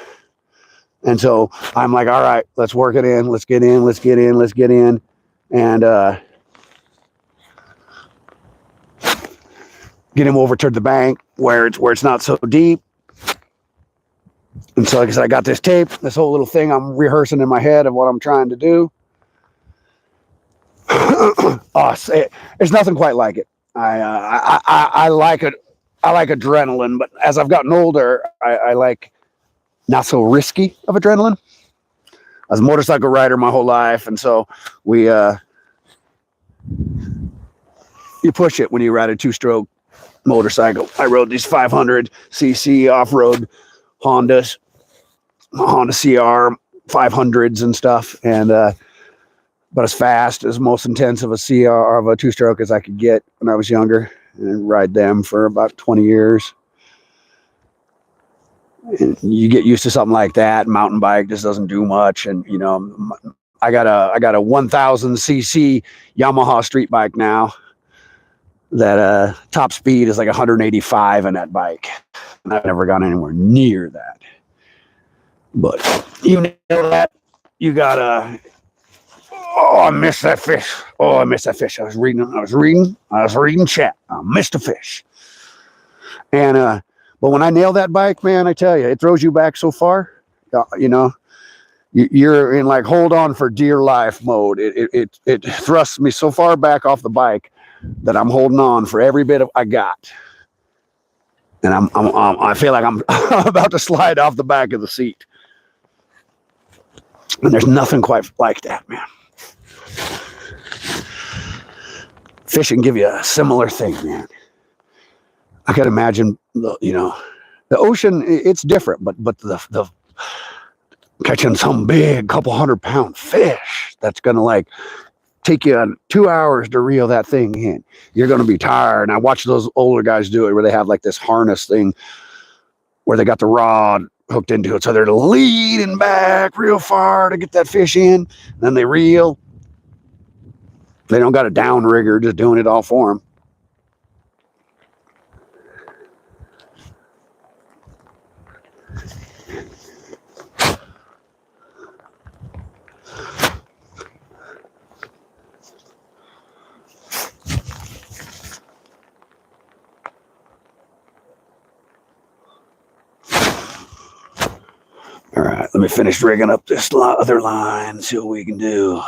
and so I'm like, all right, let's work it in. Let's get in. Let's get in. Let's get in, and get him over to the bank where it's not so deep. And so, like I said, I got this tape, this whole little thing I'm rehearsing in my head of what I'm trying to do. There's nothing quite like it. I like it. I like adrenaline, but as I've gotten older, I like not so risky of adrenaline. I was a motorcycle rider my whole life, and so you push it when you ride a 2-stroke motorcycle. I rode these 500cc off-road Honda CR 500s and stuff, and but as fast, as most intense of a CR of a 2-stroke as I could get when I was younger, and ride them for about 20 years. And you get used to something like that. Mountain bike just doesn't do much, and you know, I got a 1000cc Yamaha street bike now. That top speed is like 185 in that bike, and I've never gone anywhere near that. But you know that you gotta. Oh, I missed that fish. Oh, I missed that fish. I was reading chat. I missed a fish. And but when I nail that bike, man, I tell you, it throws you back so far. You know, you're in like hold on for dear life mode. It thrusts me so far back off the bike that I'm holding on for every bit of I got. And I feel like I'm about to slide off the back of the seat. And there's nothing quite like that, man. Fishing give you a similar thing, man. I can imagine, you know, the ocean, it's different, but the catching some big couple 100-pound fish that's going to like take you 2 hours to reel that thing in. You're going to be tired. And I watch those older guys do it where they have like this harness thing where they got the rod hooked into it. So they're leading back real far to get that fish in. Then they reel. They don't got a downrigger just doing it all for them. All right, let me finish rigging up this other line, see what we can do.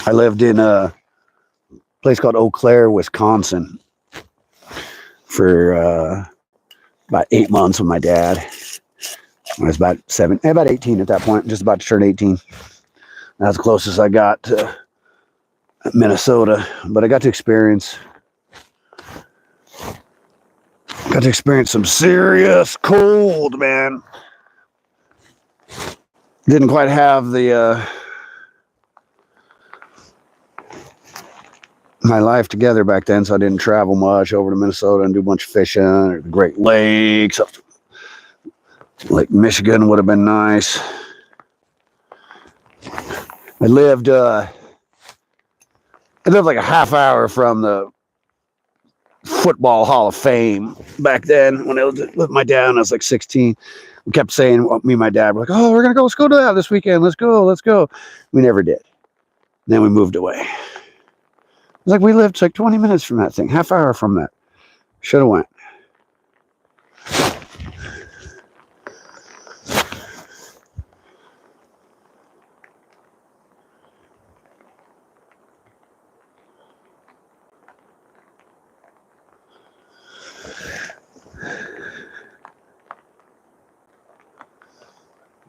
I lived in a place called Eau Claire, Wisconsin for about 8 months with my dad. I was about 18 at that point, just about to turn 18. That's the closest I got to Minnesota, but I got to experience some serious cold, man. Didn't quite have the my life together back then, so I didn't travel much over to Minnesota and do a bunch of fishing or the Great Lakes. Lake Michigan would have been nice. I lived like a half hour from the Football Hall of Fame back then when I was with my dad when I was like 16. We kept saying, me and my dad were like, oh, let's go to that this weekend. Let's go. We never did. Then we moved away. It's like we lived like 20 minutes from that thing, half hour from that. Should have went.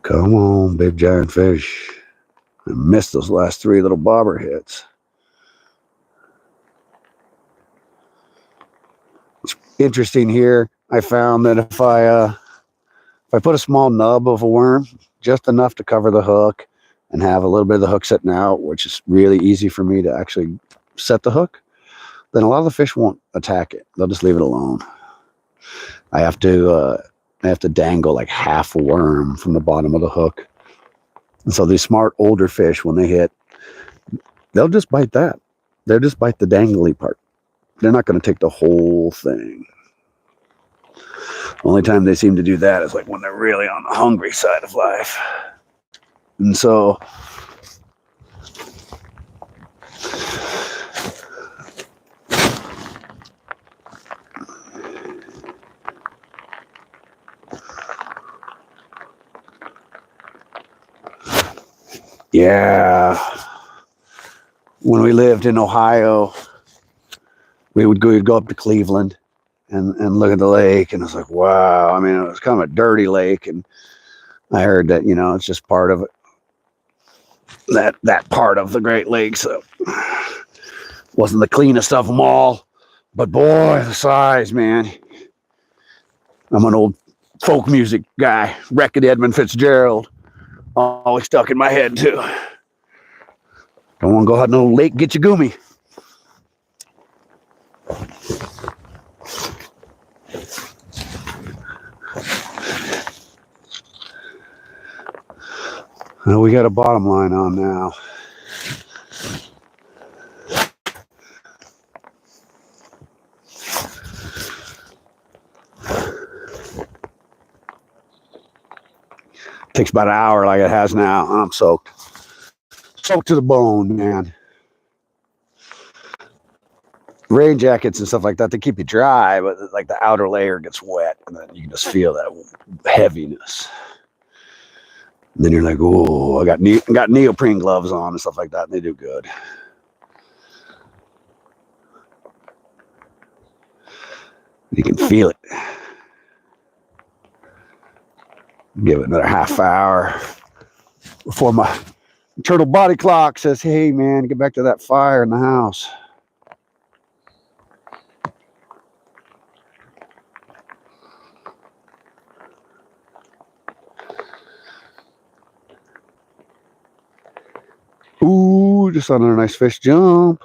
Come on, big giant fish. I missed those last 3 little bobber hits. It's interesting here. I found that if I put a small nub of a worm, just enough to cover the hook and have a little bit of the hook sitting out, which is really easy for me to actually set the hook, then a lot of the fish won't attack it. They'll just leave it alone. I have to dangle like half a worm from the bottom of the hook. And so these smart older fish, when they hit, they'll just bite that. They'll just bite the dangly part. They're not going to take the whole thing. The only time they seem to do that is like when they're really on the hungry side of life. And so yeah, when we lived in Ohio, we'd go up to Cleveland and look at the lake, and it's like, wow. I mean, it was kind of a dirty lake, and I heard that, it's just part of it. That part of the Great Lakes wasn't the cleanest of them all, but boy, the size, man. I'm an old folk music guy. Wreck-It Edmund Fitzgerald always stuck in my head too. Don't want to go out no lake, get your goomy. Well, we got a bottom line on now. Takes about an hour like it has now. I'm soaked. Soaked to the bone, man. Rain jackets and stuff like that, they keep you dry, but like the outer layer gets wet, and then you can just feel that heaviness. And then you're like, oh, I got neoprene gloves on and stuff like that, and they do good. You can feel it. Give it another half hour before my turtle body clock says, hey, man, get back to that fire in the house. Ooh, just on a nice fish jump.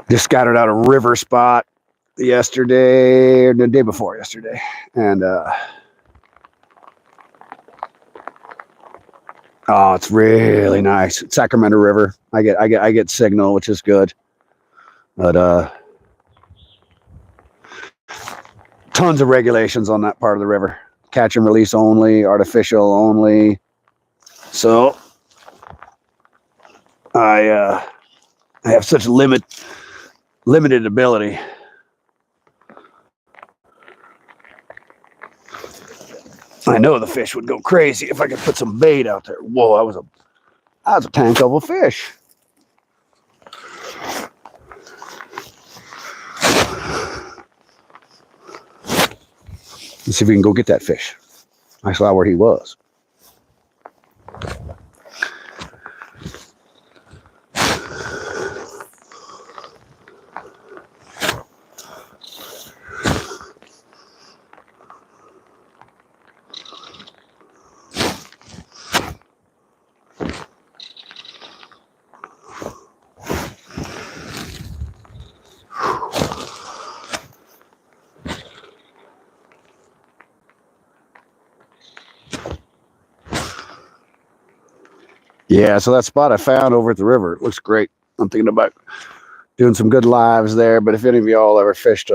Just scattered out a river spot yesterday, or the day before yesterday. And oh, it's really nice. Sacramento River. I get signal, which is good. But tons of regulations on that part of the river. Catch and release only, artificial only. So I I have such limited ability. I know the fish would go crazy if I could put some bait out there. Whoa, that was a tank of a fish. Let's see if we can go get that fish. I saw where he was. Yeah, so that spot I found over at the river, it looks great. I'm thinking about doing some good lives there, but if any of y'all ever fished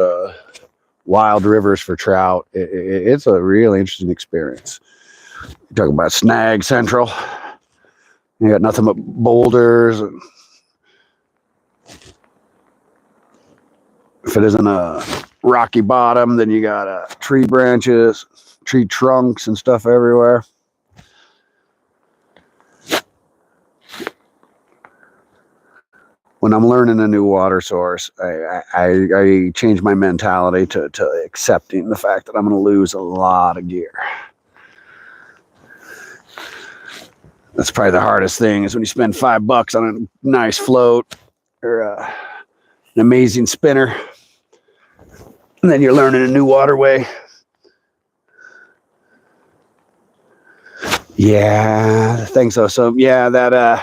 wild rivers for trout, it's a really interesting experience. You talk about Snag Central, you got nothing but boulders. And if it isn't a rocky bottom, then you got tree branches, tree trunks and stuff everywhere. When I'm learning a new water source, I change my mentality to accepting the fact that I'm going to lose a lot of gear. That's probably the hardest thing, is when you spend $5 on a nice float or an amazing spinner, and then you're learning a new waterway. Yeah, I think so. So yeah, that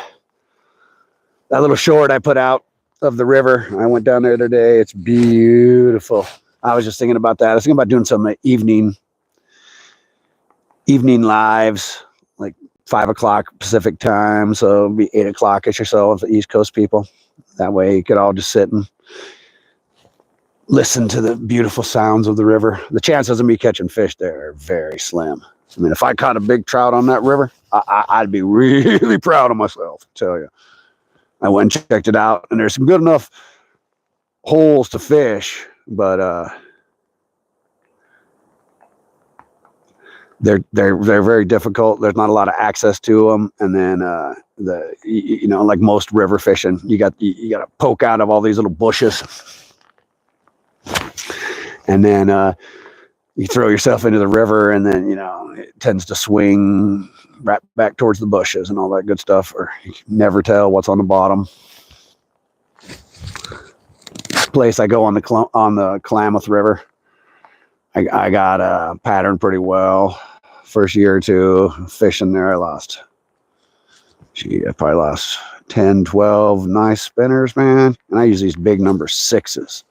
little short I put out of the river, I went down there today. It's beautiful. I was just thinking about that. I was thinking about doing some evening lives, like 5 o'clock Pacific time. So it'd be 8 o'clock-ish or so of the East Coast people. That way you could all just sit and listen to the beautiful sounds of the river. The chances of me catching fish there are very slim. I mean, if I caught a big trout on that river, I'd be really proud of myself, I tell you. I went and checked it out, and there's some good enough holes to fish, but they're very difficult. There's not a lot of access to them, and then like most river fishing, you got to poke out of all these little bushes, and then you throw yourself into the river, and then it tends to swing right back towards the bushes and all that good stuff, or you can never tell what's on the bottom. Place I go on the Klamath River, I got a pattern pretty well. First year or two fishing there, I probably lost 10, 12 nice spinners, man. And I use these big number 6s.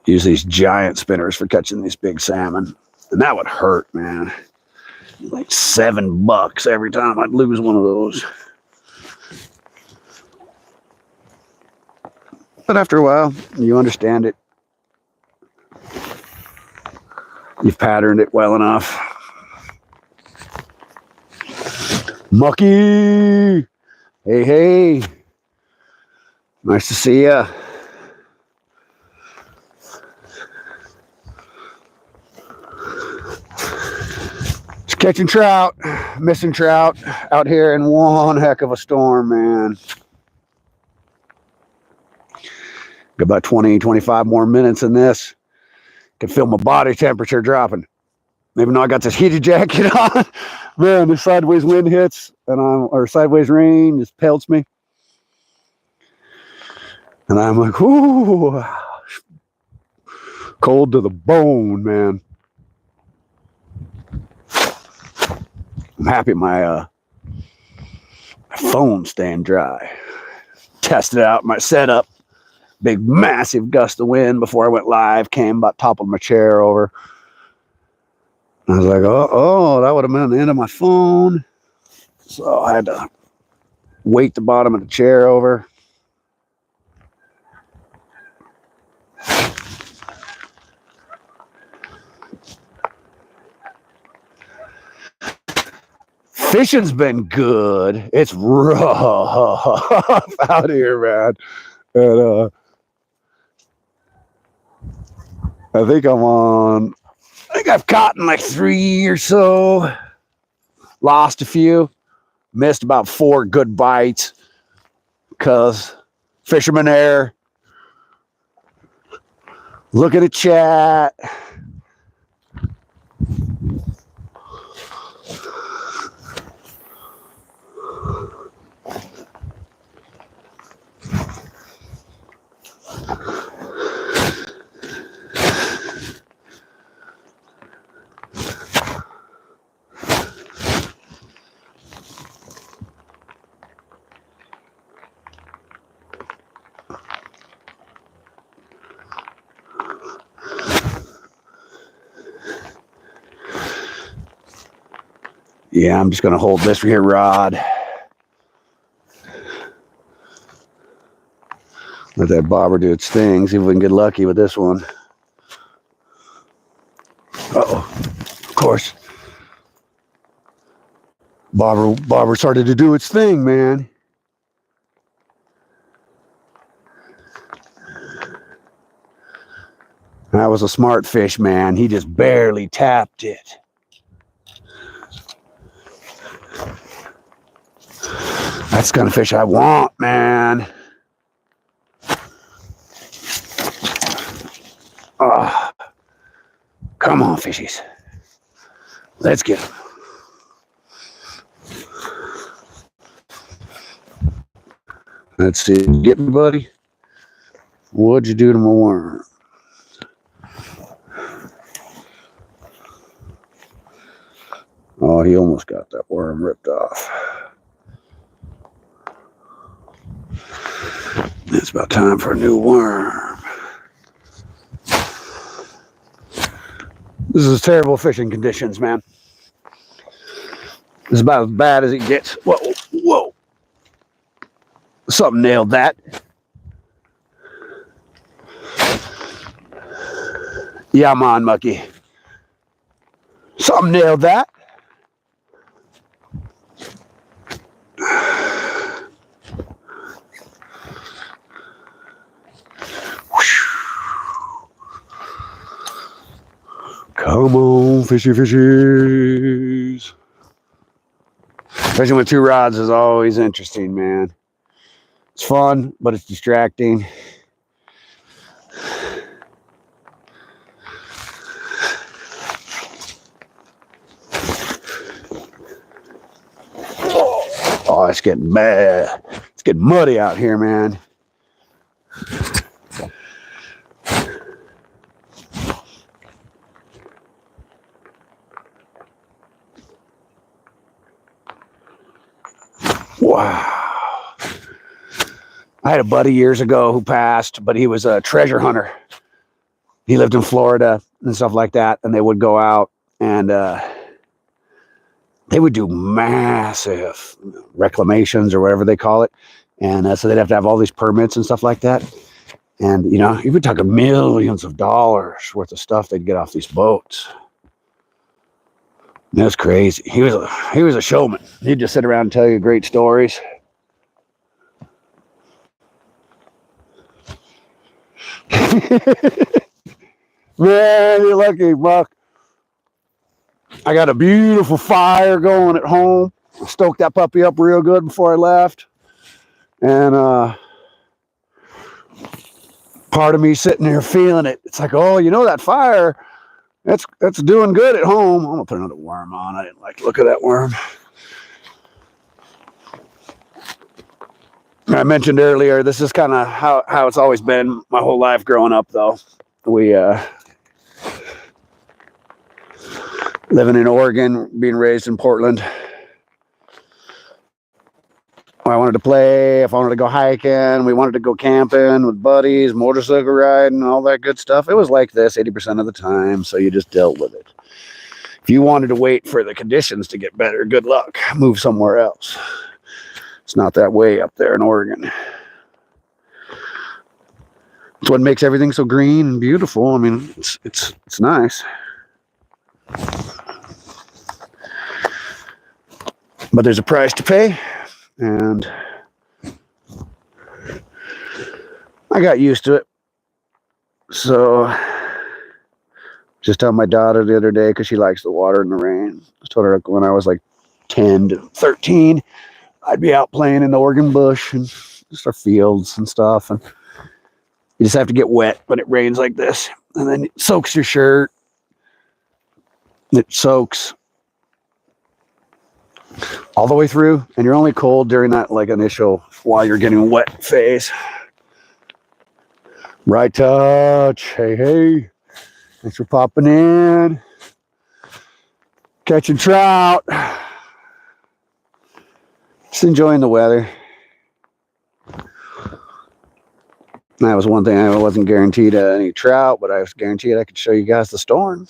Use these giant spinners for catching these big salmon. And that would hurt, man. Like $7 every time I'd lose one of those. But after a while, you understand it. You've patterned it well enough. Mucky! Hey. Nice to see ya. Just catching trout, missing trout out here in one heck of a storm, man. Got about 20, 25 more minutes in this. Can feel my body temperature dropping. Even though I got this heated jacket on, man, the sideways wind hits or sideways rain just pelts me. And I'm like, ooh, cold to the bone, man. I'm happy my phone's staying dry. Tested out my setup. Big, massive gust of wind before I went live. Came about toppled my chair over. I was like, oh, that would have been the end of my phone. So I had to weight the bottom of the chair over. Fishing's been good. It's rough out here, man. And I think I've caught in like 3 or so. Lost a few. Missed about 4 good bites. Because fisherman there. Look at the chat. Yeah, I'm just going to hold this here rod. Let that bobber do its thing. See if we can get lucky with this one. Uh-oh. Of course. Bobber started to do its thing, man. That was a smart fish, man. He just barely tapped it. That's the kind of fish I want, man. Oh, come on, fishies. Let's get them. Let's see. Get me, buddy. What'd you do to my worm? Oh, he almost got that worm ripped off. It's about time for a new worm. This is terrible fishing conditions, man. This is about as bad as it gets. Whoa, whoa. Something nailed that. Yeah, I'm on, Mucky. Something nailed that. Come on, fishy fishies. Fishing with 2 rods is always interesting, man. It's fun, but it's distracting. Oh, it's getting bad. It's getting muddy out here, man. Wow. I had a buddy years ago who passed, but he was a treasure hunter. He lived in Florida and stuff like that, and they would go out and they would do massive reclamations or whatever they call it. And so they'd have to have all these permits and stuff like that. And, you know, you were talking millions of dollars worth of stuff they'd get off these boats. That was crazy. He was a showman. He'd just sit around and tell you great stories. Man, you're lucky, Buck. I got a beautiful fire going at home. I stoked that puppy up real good before I left. And part of me sitting there feeling it. It's like, oh, you know that fire, that's doing good at home. I'm gonna put another worm on. I didn't like the look of that worm. I mentioned earlier, this is kind of how it's always been my whole life growing up, though. We living in Oregon, being raised in Portland. I wanted to play, if I wanted to go hiking, we wanted to go camping with buddies, motorcycle riding, all that good stuff. It was like this 80% of the time, so you just dealt with it. If you wanted to wait for the conditions to get better, good luck. Move somewhere else. It's not that way up there in Oregon. It's what makes everything so green and beautiful. I mean, it's nice. But there's a price to pay, and I got used to it. So just telling my daughter the other day, because she likes the water and the rain. I told her when I was like 10 to 13, I'd be out playing in the Oregon bush and just our fields and stuff. And you just have to get wet when it rains like this. And then it soaks your shirt. It soaks all the way through. And you're only cold during that like initial, while you're getting wet phase. Right touch. Hey, hey. Thanks for popping in. Catching trout. Just enjoying the weather. That was one thing. I wasn't guaranteed any trout, but I was guaranteed I could show you guys the storm.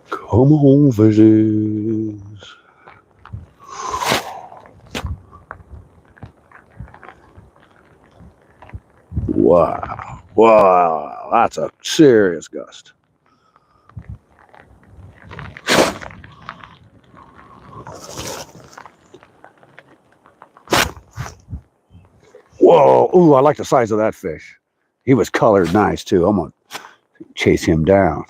Come on, fishes. Wow. Wow. That's a serious gust. Whoa. Ooh, I like the size of that fish. He was colored nice, too. I'm going to chase him down.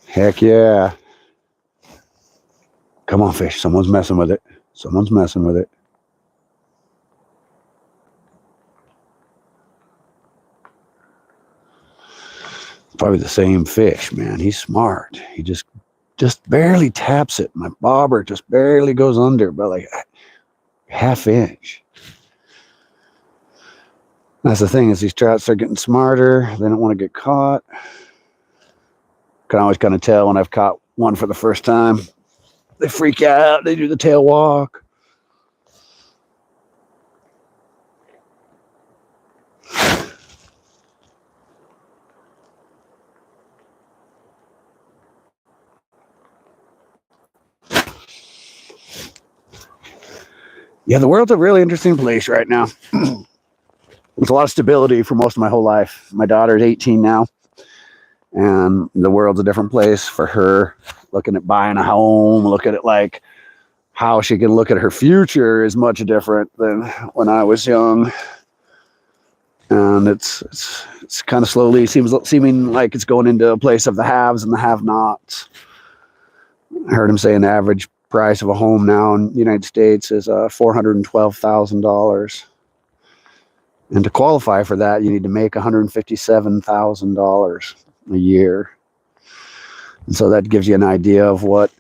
Heck yeah. Come on, fish. Someone's messing with it. Someone's messing with it. Probably the same fish, man. He's smart. He just barely taps it. My bobber just barely goes under, but like half inch. That's the thing, is these trout start getting smarter. They don't want to get caught. Can always kind of tell when I've caught one for the first time. They freak out. They do the tail walk. Yeah, the world's a really interesting place right now. There's a lot of stability for most of my whole life. My daughter's 18 now, and the world's a different place for her. Looking at buying a home, look at it like how she can look at her future is much different than when I was young. And it's kind of slowly seeming like it's going into a place of the haves and the have-nots. I heard him say an average price of a home now in the United States is $412,000. And to qualify for that, you need to make $157,000 a year. And so that gives you an idea of what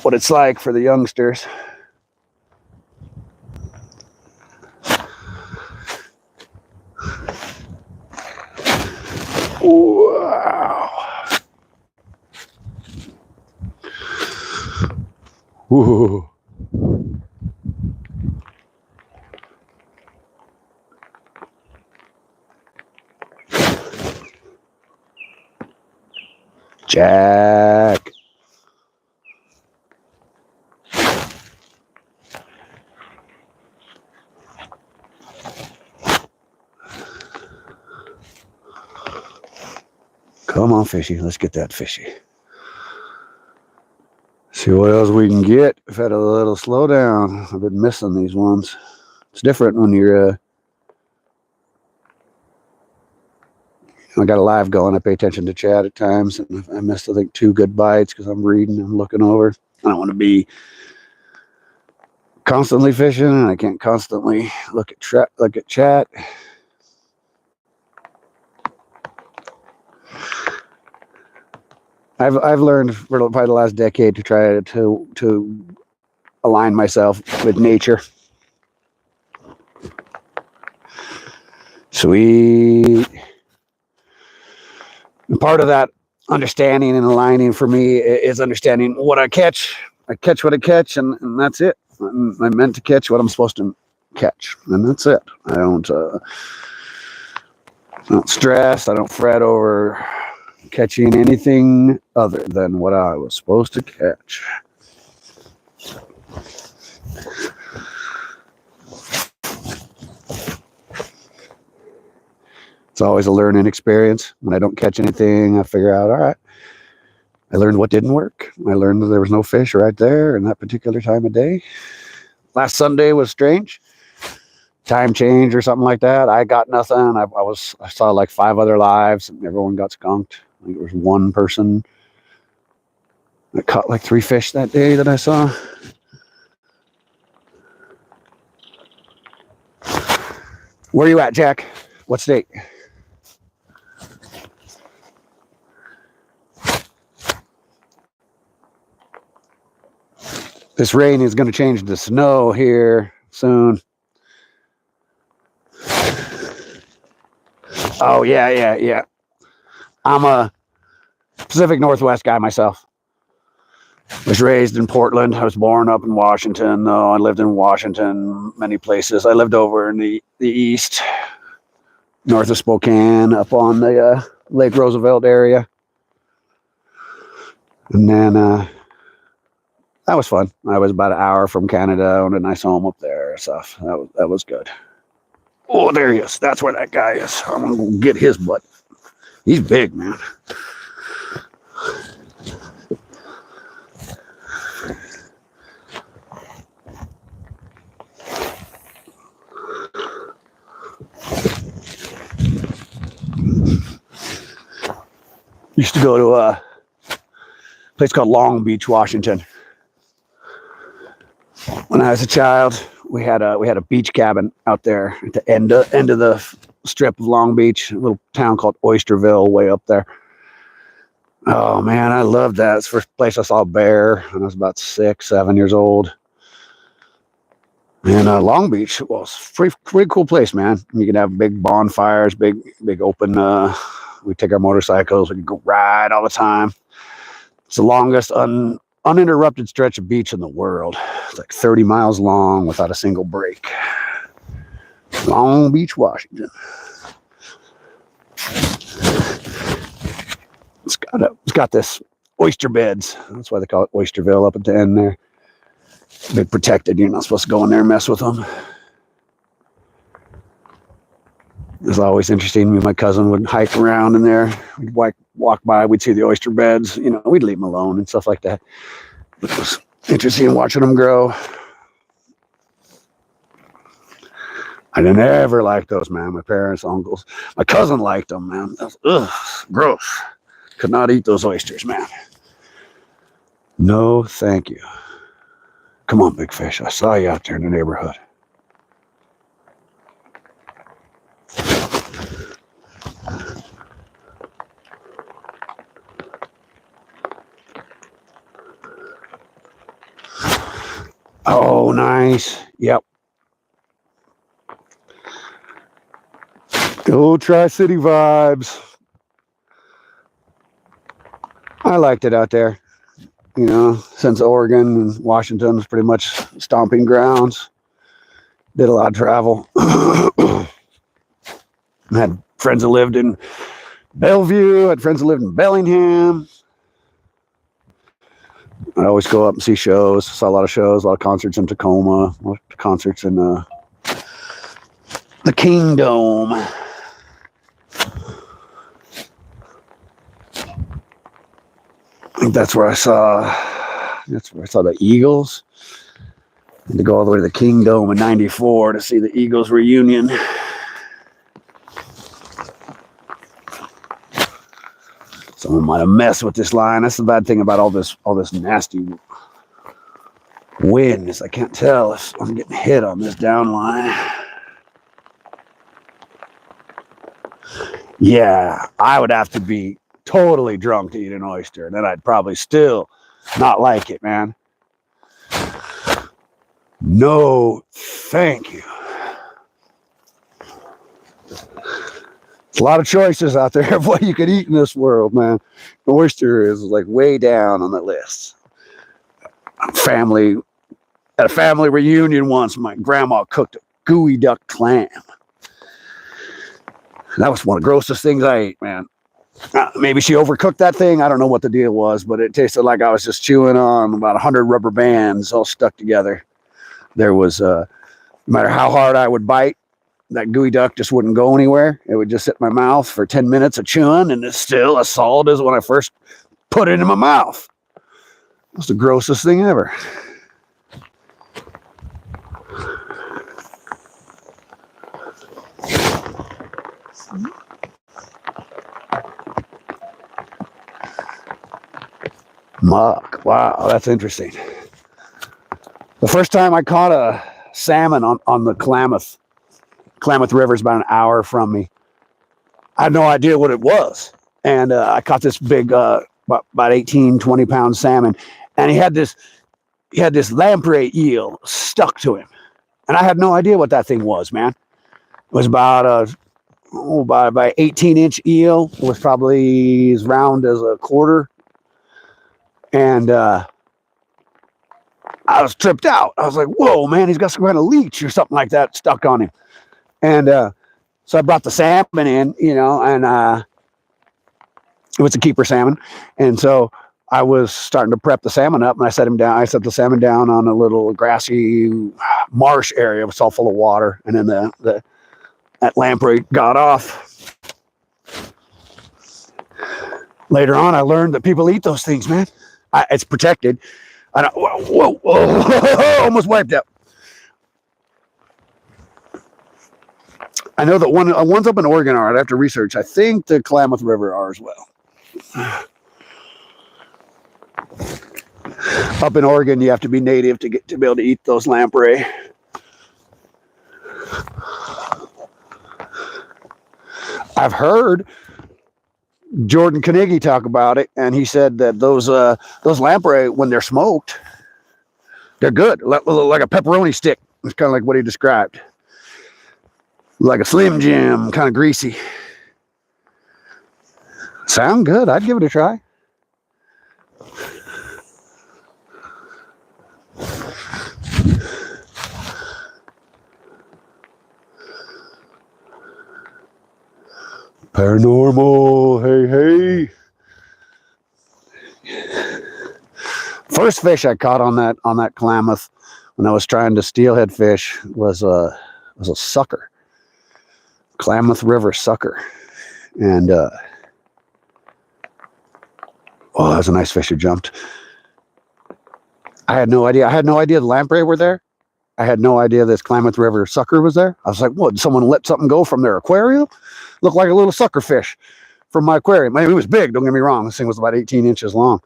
it's like for the youngsters. Wow. Whoa. Jack. Come on, fishy. Let's get that fishy. See what else we can get. We've had a little slowdown. I've been missing these ones. It's different when you're I got a live going. I pay attention to chat at times, and I missed, I think, 2 good bites because I'm reading and looking over. I don't want to be constantly fishing, and I can't constantly look at chat. I've learned for probably the last decade to try to align myself with nature. Sweet. And part of that understanding and aligning for me is understanding what I catch. I catch what I catch, and that's it. I meant to catch what I'm supposed to catch, and that's it. I don't stress. I don't fret over catching anything other than what I was supposed to catch. It's always a learning experience. When I don't catch anything, I figure out, all right, I learned what didn't work. I learned that there was no fish right there in that particular time of day. Last Sunday was strange. Time change or something like that. I got nothing. I saw like 5 other lives and everyone got skunked. I think there was one person that caught like 3 fish that day that I saw. Where are you at, Jack? What state? This rain is going to change to snow here soon. Oh, yeah. I'm a Pacific Northwest guy myself. I was raised in Portland. I was born up in Washington, though. I lived in Washington, many places. I lived over in the east, north of Spokane, up on the Lake Roosevelt area. And then that was fun. I was about an hour from Canada, owned a nice home up there. So that was good. Oh, there he is. That's where that guy is. I'm going to go get his butt. He's big, man. Used to go to a place called Long Beach, Washington. When I was a child, we had a beach cabin out there at the end of the strip of Long Beach, a little town called Oysterville, way up there. Oh man, I loved that. It's the first place I saw a bear when I was about 6, 7 years old. And Long Beach was a pretty cool place, man. You could have big bonfires, big open. We take our motorcycles. We could go ride all the time. It's the longest uninterrupted stretch of beach in the world. It's like 30 miles long without a single break. Long Beach, Washington. It's got this oyster beds. That's why they call it Oysterville up at the end there. They're protected. You're not supposed to go in there and mess with them. It was always interesting. Me and my cousin would hike around in there. We'd walk by. We'd see the oyster beds. We'd leave them alone and stuff like that. It was interesting watching them grow. I didn't ever like those, man. My parents, uncles, my cousin liked them, man. Gross. Could not eat those oysters, man. No, thank you. Come on, big fish. I saw you out there in the neighborhood. Oh, nice. Yep. Go Tri-City vibes. I liked it out there. Since Oregon and Washington was pretty much stomping grounds. Did a lot of travel. Had friends that lived in Bellevue. Had friends that lived in Bellingham. I always go up and see shows. Saw a lot of shows, a lot of concerts in Tacoma, a lot of concerts in the Kingdome. I think that's where I saw the Eagles. And to go all the way to the Kingdome in '94 to see the Eagles reunion. Someone might have messed with this line. That's the bad thing about all this nasty wind is I can't tell if I'm getting hit on this down line. Yeah, I would have to be totally drunk to eat an oyster, and then I'd probably still not like it, man. No, thank you. There's a lot of choices out there of what you could eat in this world, man. The oyster is like way down on the list. family at a family reunion once. My grandma cooked a gooey duck clam. That was one of the grossest things I ate, man. Maybe she overcooked that thing. I don't know what the deal was, but it tasted like I was just chewing on about 100 rubber bands all stuck together. There was, no matter how hard I would bite, that gooey duck just wouldn't go anywhere. It would just sit in my mouth for 10 minutes of chewing, and it's still as solid as when I first put it in my mouth. It was the grossest thing ever. Muck. Wow, that's interesting. The first time I caught a salmon on the Klamath River is about an hour from me. I had no idea what it was. And I caught this big, about 18, 20-pound salmon. And he had this lamprey eel stuck to him. And I had no idea what that thing was, man. It was about about 18-inch eel. It was probably as round as a quarter. And I was tripped out. I was like, whoa, man, he's got some kind of leech or something like that stuck on him. And so I brought the salmon in, and it was a keeper salmon. And so I was starting to prep the salmon up, and I set the salmon down on a little grassy marsh area. It was all full of water. And then that lamprey got off. Later on, I learned that people eat those things, man. It's protected. Whoa, almost wiped out. I know that one's up in Oregon are. I'd have to research. I think the Klamath River are as well. Up in Oregon, you have to be native to be able to eat those lamprey. I've heard Jordan Carnegie talk about it, and he said that those lamprey, when they're smoked, they're good, like a pepperoni stick. It's kind of like what he described, like a Slim Jim, kind of greasy. Sound good? I'd give it a try. Paranormal, hey. First fish I caught on that Klamath when I was trying to steelhead fish was a sucker, Klamath River sucker, and that was a nice fish who jumped. I had no idea. The lamprey were there. I had no idea this Klamath River sucker was there. I was like, what? Someone let something go from their aquarium? Looked like a little sucker fish from my aquarium. I mean, it was big. Don't get me wrong. This thing was about 18 inches long.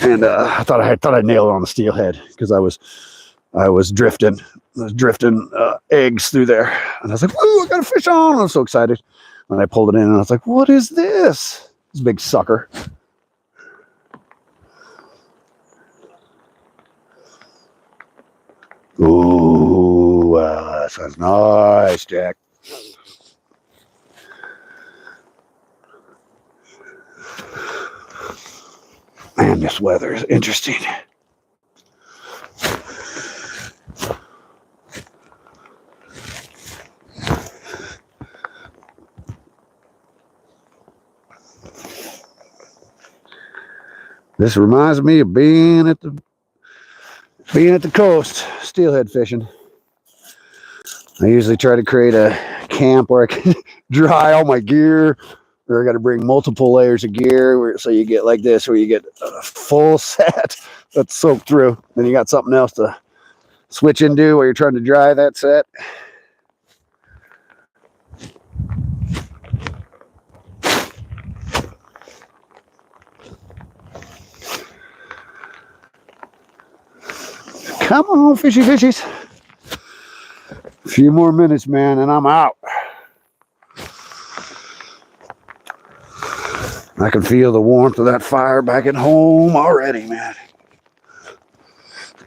And I thought I nailed it on the steelhead because I was drifting. I was drifting eggs through there, and I was like, "Woo! I got a fish on!" I was so excited. And I pulled it in, and I was like, "What is this? This big sucker." Ooh, that sounds nice, Jack. Man, this weather is interesting. This reminds me of being at the coast, steelhead fishing. I usually try to create a camp where I can dry all my gear, or I got to bring multiple layers of gear, so you get like this, where you get a full set that's soaked through. Then you got something else to switch into while you're trying to dry that set. Come on, fishies. A few more minutes, man, and I'm out. I can feel the warmth of that fire back at home already, man.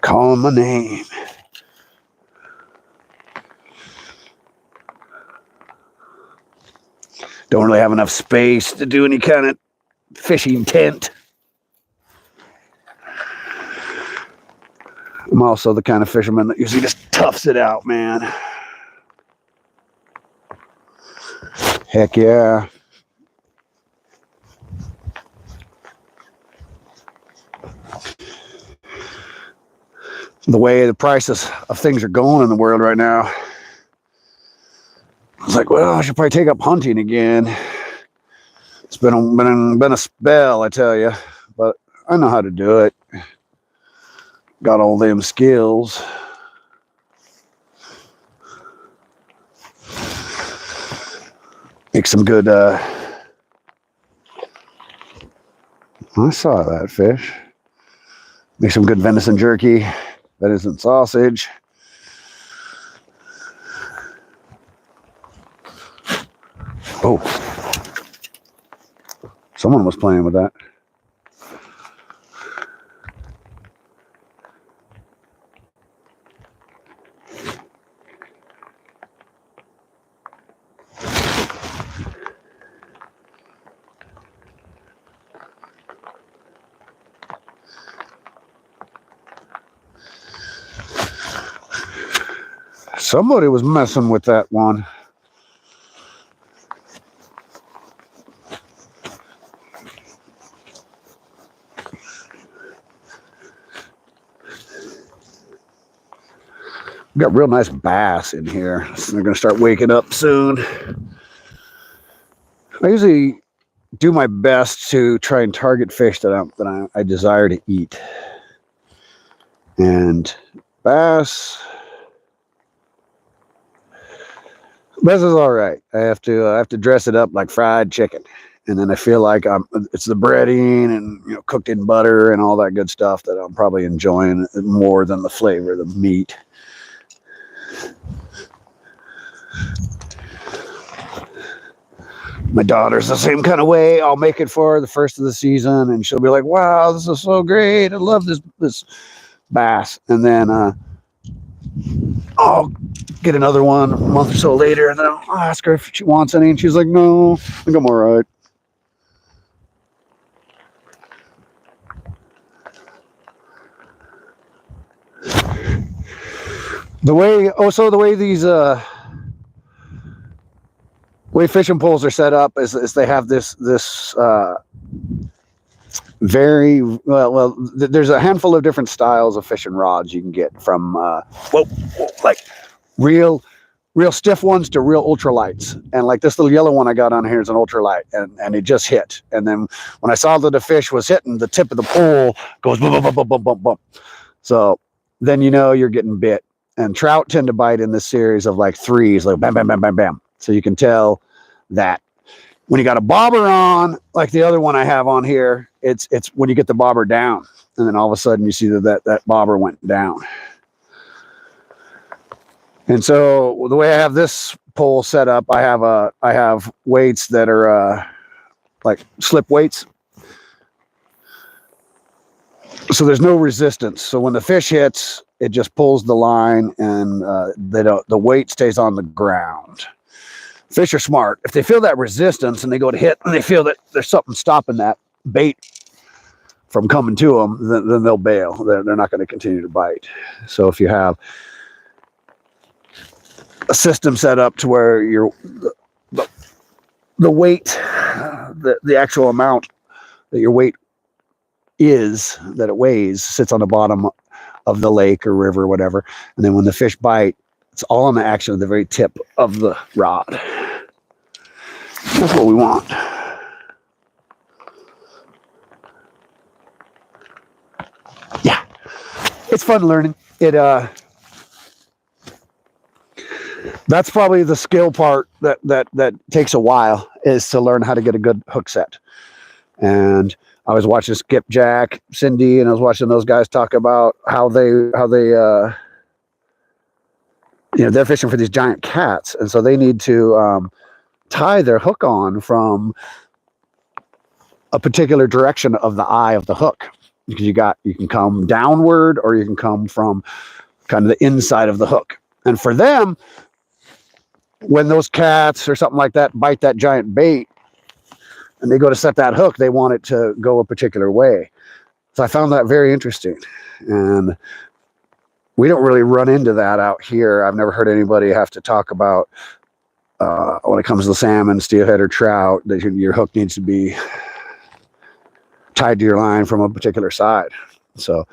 Calling my name. Don't really have enough space to do any kind of fishing tent. I'm also the kind of fisherman that usually just toughs it out, man. Heck yeah. The way the prices of things are going in the world right now, I was like, well, I should probably take up hunting again. It's been a spell, I tell you, but I know how to do it. Got all them skills. Make some good, I saw that fish. Make some good venison jerky. Venison sausage. Oh, someone was playing with that. Somebody was messing with that one. We've got real nice bass in here. So they're going to start waking up soon. I usually do my best to try and target fish that I desire to eat. And bass is all right. I have to dress it up like fried chicken, and then I feel like it's the breading and cooked in butter and all that good stuff that I'm probably enjoying more than the flavor of the meat. My daughter's the same kind of way. I'll make it for her the first of the season, and she'll be like, "Wow, this is so great! I love this bass." And then I'll get another one a month or so later, and then I'll ask her if she wants any, and she's like, "No, I think I'm all right." The way these way fishing poles are set up is they have this very well. There's a handful of different styles of fishing rods you can get, from like real stiff ones to real ultralights. And like this little yellow one I got on here is an ultralight, and it just hit. And then when I saw that the fish was hitting, the tip of the pole goes bump, bump, bump, bump, bump, bump. So then you're getting bit. And trout tend to bite in this series of like threes, like bam, bam, bam, bam, bam. So you can tell that when you got a bobber on, like the other one I have on here, it's when you get the bobber down, and then all of a sudden you see that bobber went down. And so the way I have this pole set up, I have weights that are like slip weights. So there's no resistance. So when the fish hits, it just pulls the line, and the weight stays on the ground. Fish are smart. If they feel that resistance and they go to hit, and they feel that there's something stopping that bait from coming to them, then they'll bail. They're not going to continue to bite. So if you have a system set up to where the weight, the actual amount that your weight that it weighs, sits on the bottom of the lake or river or whatever, and then when the fish bite, it's all on the action of the very tip of the rod. That's what we want. Yeah, it's fun learning it. That's probably the skill part that takes a while, is to learn how to get a good hook set. And I was watching Skipjack, Cindy, and I was watching those guys talk about how they they're fishing for these giant cats, and so they need to tie their hook on from a particular direction of the eye of the hook, because you can come downward, or you can come from kind of the inside of the hook. And for them, when those cats or something like that bite that giant bait, and they go to set that hook, they want it to go a particular way. So I found that very interesting. And we don't really run into that out here. I've never heard anybody have to talk about when it comes to salmon, steelhead, or trout, that your hook needs to be tied to your line from a particular side. So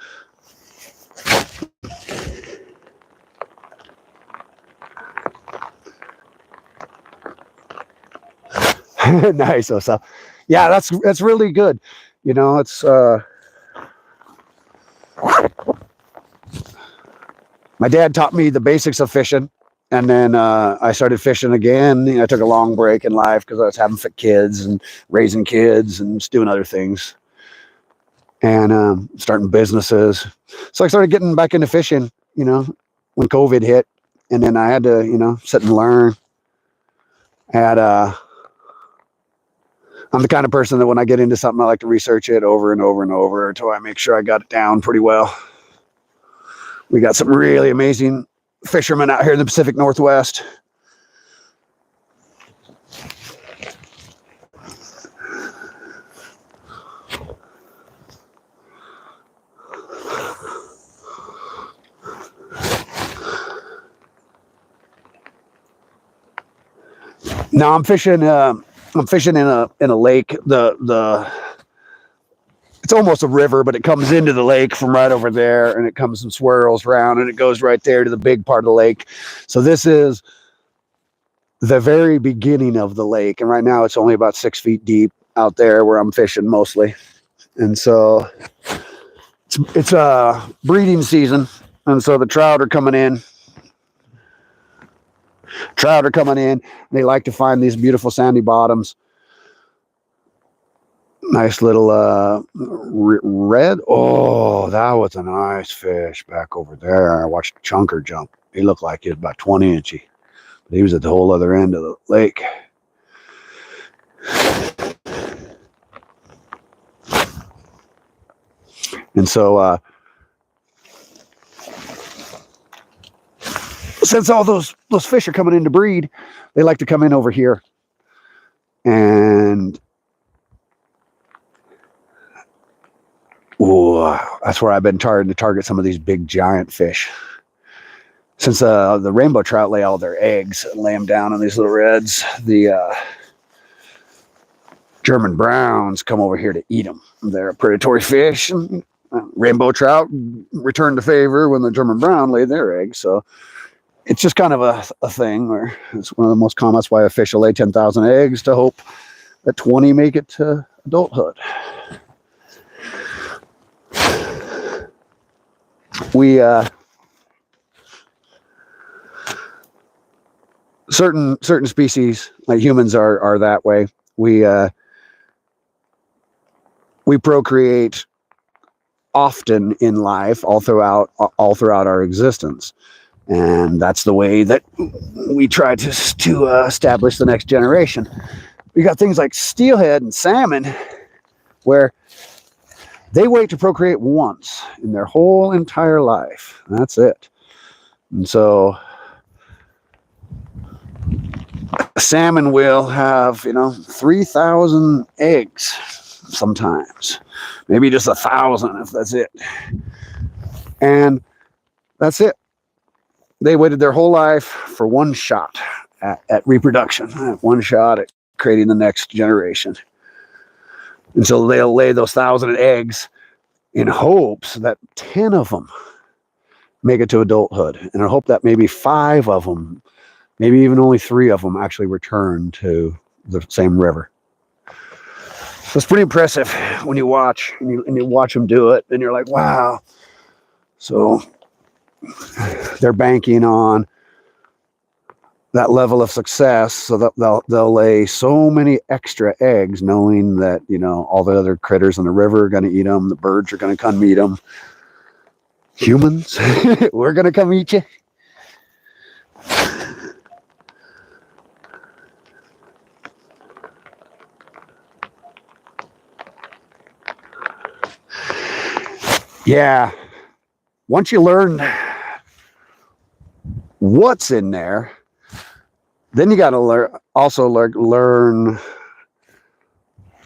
nice. So yeah, that's really good. You know, it's my dad taught me the basics of fishing, and then I started fishing again. You know, I took a long break in life because I was having kids and raising kids and just doing other things, and starting businesses. So I started getting back into fishing, you know, when COVID hit, and then I had to, you know, sit and learn. I'm the kind of person that when I get into something, I like to research it over and over and over until I make sure I got it down pretty well. We got some really amazing fishermen out here in the Pacific Northwest. Now I'm fishing in a lake. It's almost a river, but it comes into the lake from right over there, and it comes and swirls around, and it goes right there to the big part of the lake. So this is the very beginning of the lake, and right now it's only about 6 feet deep out there where I'm fishing mostly. And so it's breeding season, and so the trout are coming in. They like to find these beautiful sandy bottoms. Nice little red. Oh, that was a nice fish back over there. I watched a chunker jump. He looked like he was about 20 inches. But he was at the whole other end of the lake. And so since all those fish are coming in to breed, they like to come in over here. And that's where I've been trying to target some of these big giant fish. Since the rainbow trout lay all their eggs and lay them down on these little reds, the German browns come over here to eat them. They're a predatory fish. And rainbow trout return the favor when the German brown lay their eggs. So it's just kind of a thing where it's one of the most common. That's why a fish will lay 10,000 eggs to hope that 20 make it to adulthood. We certain species like humans are that way. We procreate often in life, all throughout our existence, and that's the way that we try to establish the next generation. We got things like steelhead and salmon, where they wait to procreate once in their whole entire life. That's it. And so a salmon will have, 3,000 eggs sometimes, maybe just 1,000 if that's it. And that's it. They waited their whole life for one shot at reproduction, one shot at creating the next generation. And so they'll lay those 1,000 eggs in hopes that 10 of them make it to adulthood, and I hope that maybe 5 of them, maybe even only 3 of them, actually return to the same river. So it's pretty impressive when you watch and you watch them do it, and you're like, wow. So they're banking on that level of success, so that they'll lay so many extra eggs, knowing that all the other critters in the river are going to eat them. The birds are going to come eat them. Humans, we're going to come eat you. Yeah. Once you learn what's in there, then you got to learn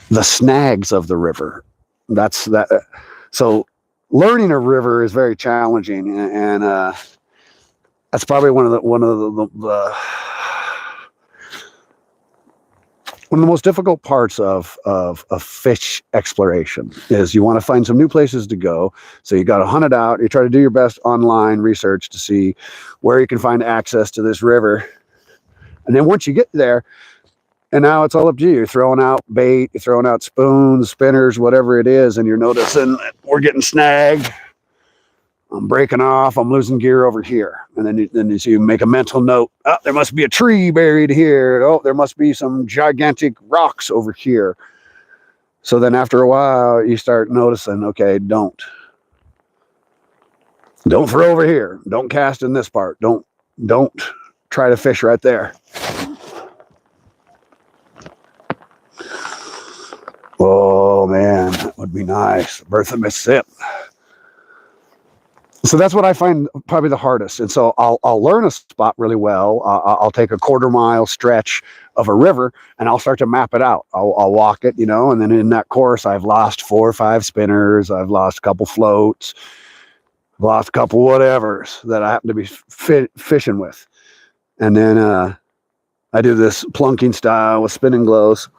the snags of the river. That's that. So learning a river is very challenging, and that's probably one of the most difficult parts of fish exploration is you want to find some new places to go. So you got to hunt it out. You try to do your best online research to see where you can find access to this river. And then once you get there, and now it's all up to you. You're throwing out bait, you're throwing out spoons, spinners, whatever it is, and you're noticing that we're getting snagged. I'm breaking off. I'm losing gear over here. And then you make a mental note. Oh, there must be a tree buried here. Oh, there must be some gigantic rocks over here. So then after a while, you start noticing, okay, don't throw over here. Don't cast in this part. Don't try to fish right there. Oh man, that would be nice. Bertha, Mississippi. So that's what I find probably the hardest. And so I'll learn a spot really well. I'll take a 1/4 mile stretch of a river and I'll start to map it out. I'll walk it, and then in that course, I've lost 4 or 5 spinners. I've lost a couple floats, lost a couple whatevers that I happen to be fishing with. And then I do this plunking style with spinning glows.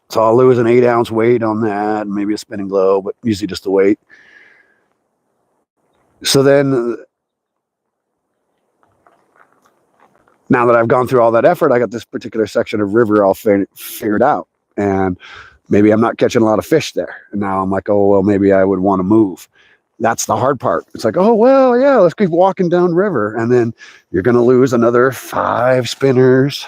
So I'll lose an 8-ounce weight on that, maybe a spinning glow, but usually just the weight. So then, now that I've gone through all that effort, I got this particular section of river all figured out. And maybe I'm not catching a lot of fish there. And now I'm like, oh, well, maybe I would want to move. That's the hard part. It's like, oh, well, yeah, let's keep walking down river. And then you're going to lose another 5 spinners.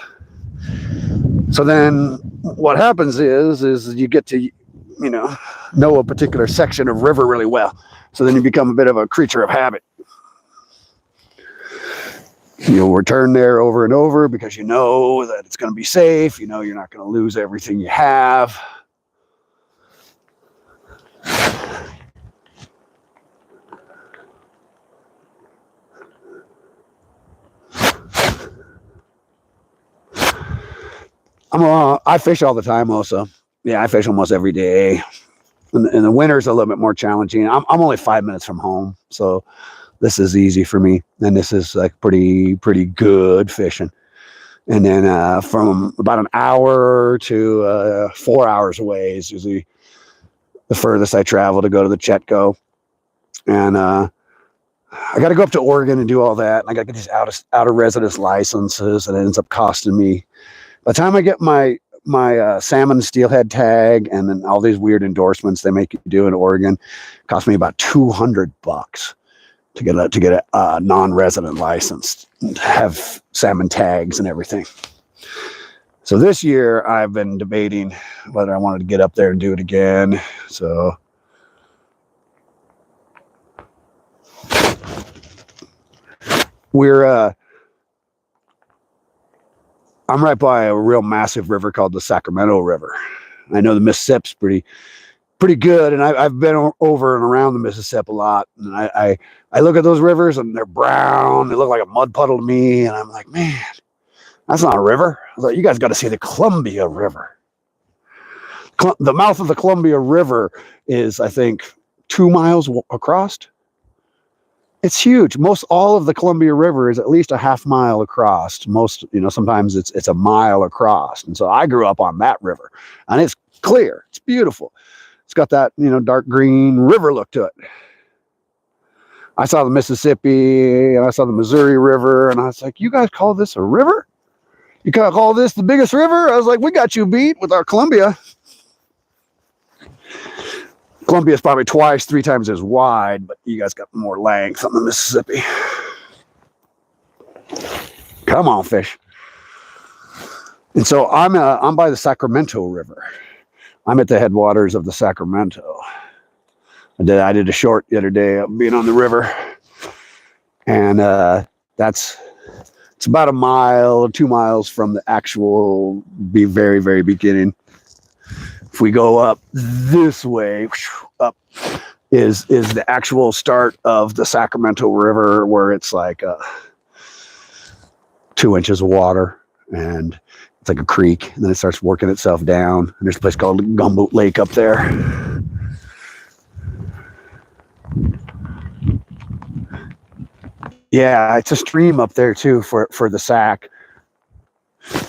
So then what happens is you get to, know a particular section of river really well. So then you become a bit of a creature of habit. You'll return there over and over because you know that it's going to be safe. You know you're not going to lose everything you have. I fish all the time also. Yeah, I fish almost every day. And the winter's a little bit more challenging. I'm only 5 minutes from home, so this is easy for me. And this is like pretty good fishing. And then from about an hour to 4 hours away is usually the furthest I travel to go to the Chetco. And I got to go up to Oregon and do all that. And I got to get these out of residence licenses, and it ends up costing me. By the time I get my salmon steelhead tag and then all these weird endorsements they make you do in Oregon, cost me about $200 to get a non-resident license, have salmon tags and everything. So this year I've been debating whether I wanted to get up there and do it again. So I'm right by a real massive river called the Sacramento River. I know the Mississippi's pretty good, and I've been over and around the Mississippi a lot. And I look at those rivers, and they're brown. They look like a mud puddle to me, and I'm like, man, that's not a river. I thought, you guys got to see the Columbia River. The mouth of the Columbia River is, I think, 2 miles across. It's huge. Most all of the Columbia River is at least a half mile across. Most, sometimes it's a mile across. And so I grew up on that river, and it's clear. It's beautiful. It's got that, dark green river look to it. I saw the Mississippi and I saw the Missouri River, and I was like, you guys call this a river? You call this the biggest river? I was like, we got you beat with our Columbia. Columbia is probably 2, 3 times as wide, but you guys got more length on the Mississippi. Come on, fish. And so I'm by the Sacramento River. I'm at the headwaters of the Sacramento. I did a short the other day of being on the river, and it's about 1 mile, 2 miles from the actual very, very beginning. If we go up this way, up is the actual start of the Sacramento River, where it's like 2 inches of water, and it's like a creek, and then it starts working itself down. And there's a place called Gumboot Lake up there. Yeah, it's a stream up there too for the Sac.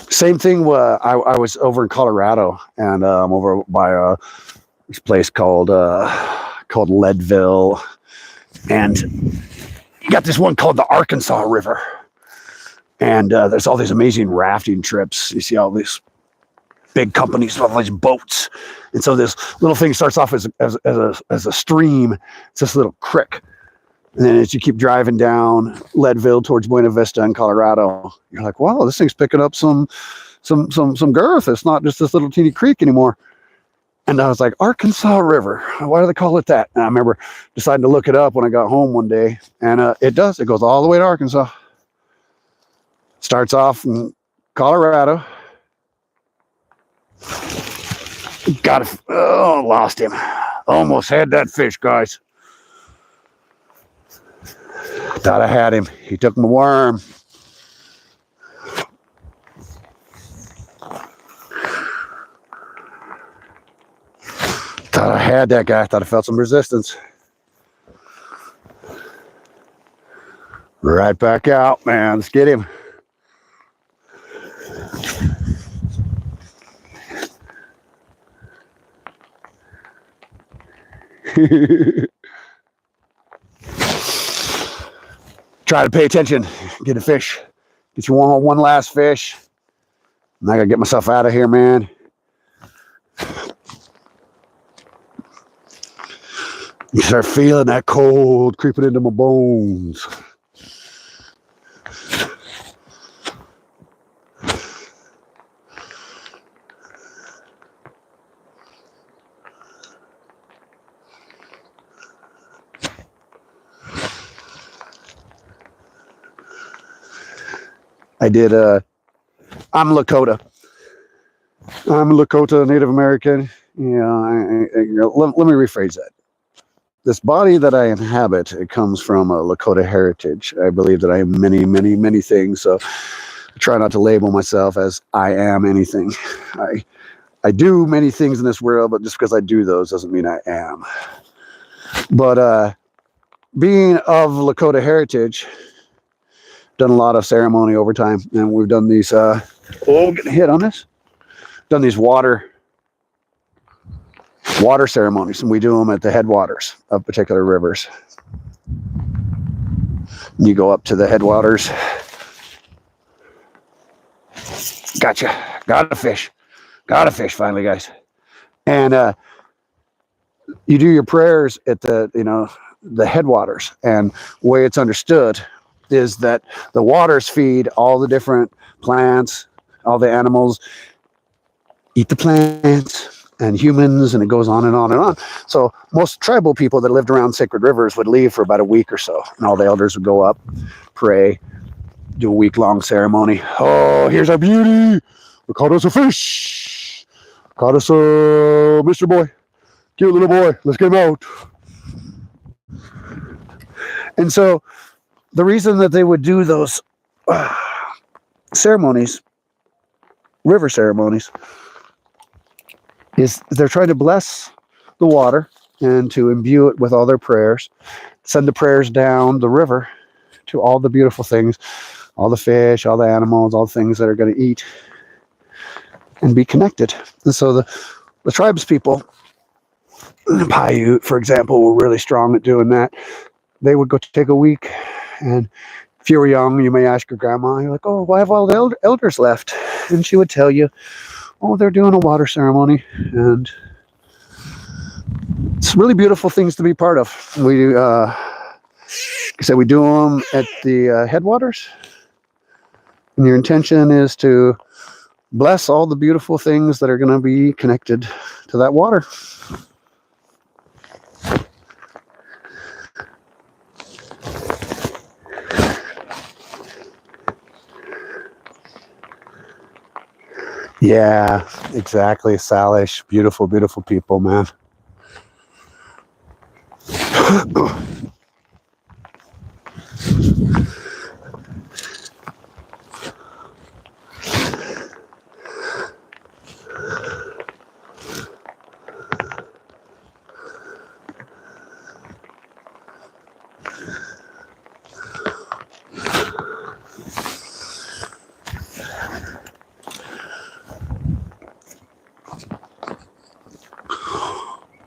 Same thing. I was over in Colorado, and I'm over by this place called Leadville, and you got this one called the Arkansas River, and there's all these amazing rafting trips. You see all these big companies with all these boats, and so this little thing starts off as a stream. It's this little creek. And then as you keep driving down Leadville towards Buena Vista in Colorado, you're like, wow, this thing's picking up some girth. It's not just this little teeny creek anymore. And I was like, Arkansas River. Why do they call it that? And I remember deciding to look it up when I got home one day. And it does. It goes all the way to Arkansas. Starts off in Colorado. Lost him. Almost had that fish, guys. Thought I had him. He took my worm. Thought I had that guy. Thought I felt some resistance. Right back out, man. Let's get him. Try to pay attention. Get a fish. Get you one last fish. And I gotta get myself out of here, man. You start feeling that cold creeping into my bones. I'm Lakota. I'm a Lakota Native American. Let me rephrase that. This body that I inhabit, it comes from a Lakota heritage. I believe that I am many, many, many things. So I try not to label myself as I am anything. I do many things in this world, but just because I do those doesn't mean I am. But being of Lakota heritage, done a lot of ceremony over time, and we've done these getting hit on this, done these water ceremonies, and we do them at the headwaters of particular rivers. You go up to the headwaters. Gotcha. Got a fish finally, guys. And you do your prayers at the headwaters, and the way it's understood is that the waters feed all the different plants, all the animals eat the plants, and humans, and it goes on and on and on. So most tribal people that lived around sacred rivers would leave for about a week or so, and all the elders would go up, pray, do a week-long ceremony. Oh, here's our beauty. We caught us a fish. Caught us a Mr. Boy. Cute little boy. Let's get him out. And so the reason that they would do those ceremonies, river ceremonies, is they're trying to bless the water and to imbue it with all their prayers, send the prayers down the river to all the beautiful things, all the fish, all the animals, all the things that are going to eat and be connected. And so the tribes people, the Paiute, for example, were really strong at doing that. They would go take a week, and if you were young, you may ask your grandma, you're like, oh, why have all the elders left? And she would tell you, oh, they're doing a water ceremony, and it's really beautiful things to be part of. We we do them at the headwaters, and your intention is to bless all the beautiful things that are going to be connected to that water. Yeah, exactly. Salish, beautiful, beautiful people, man.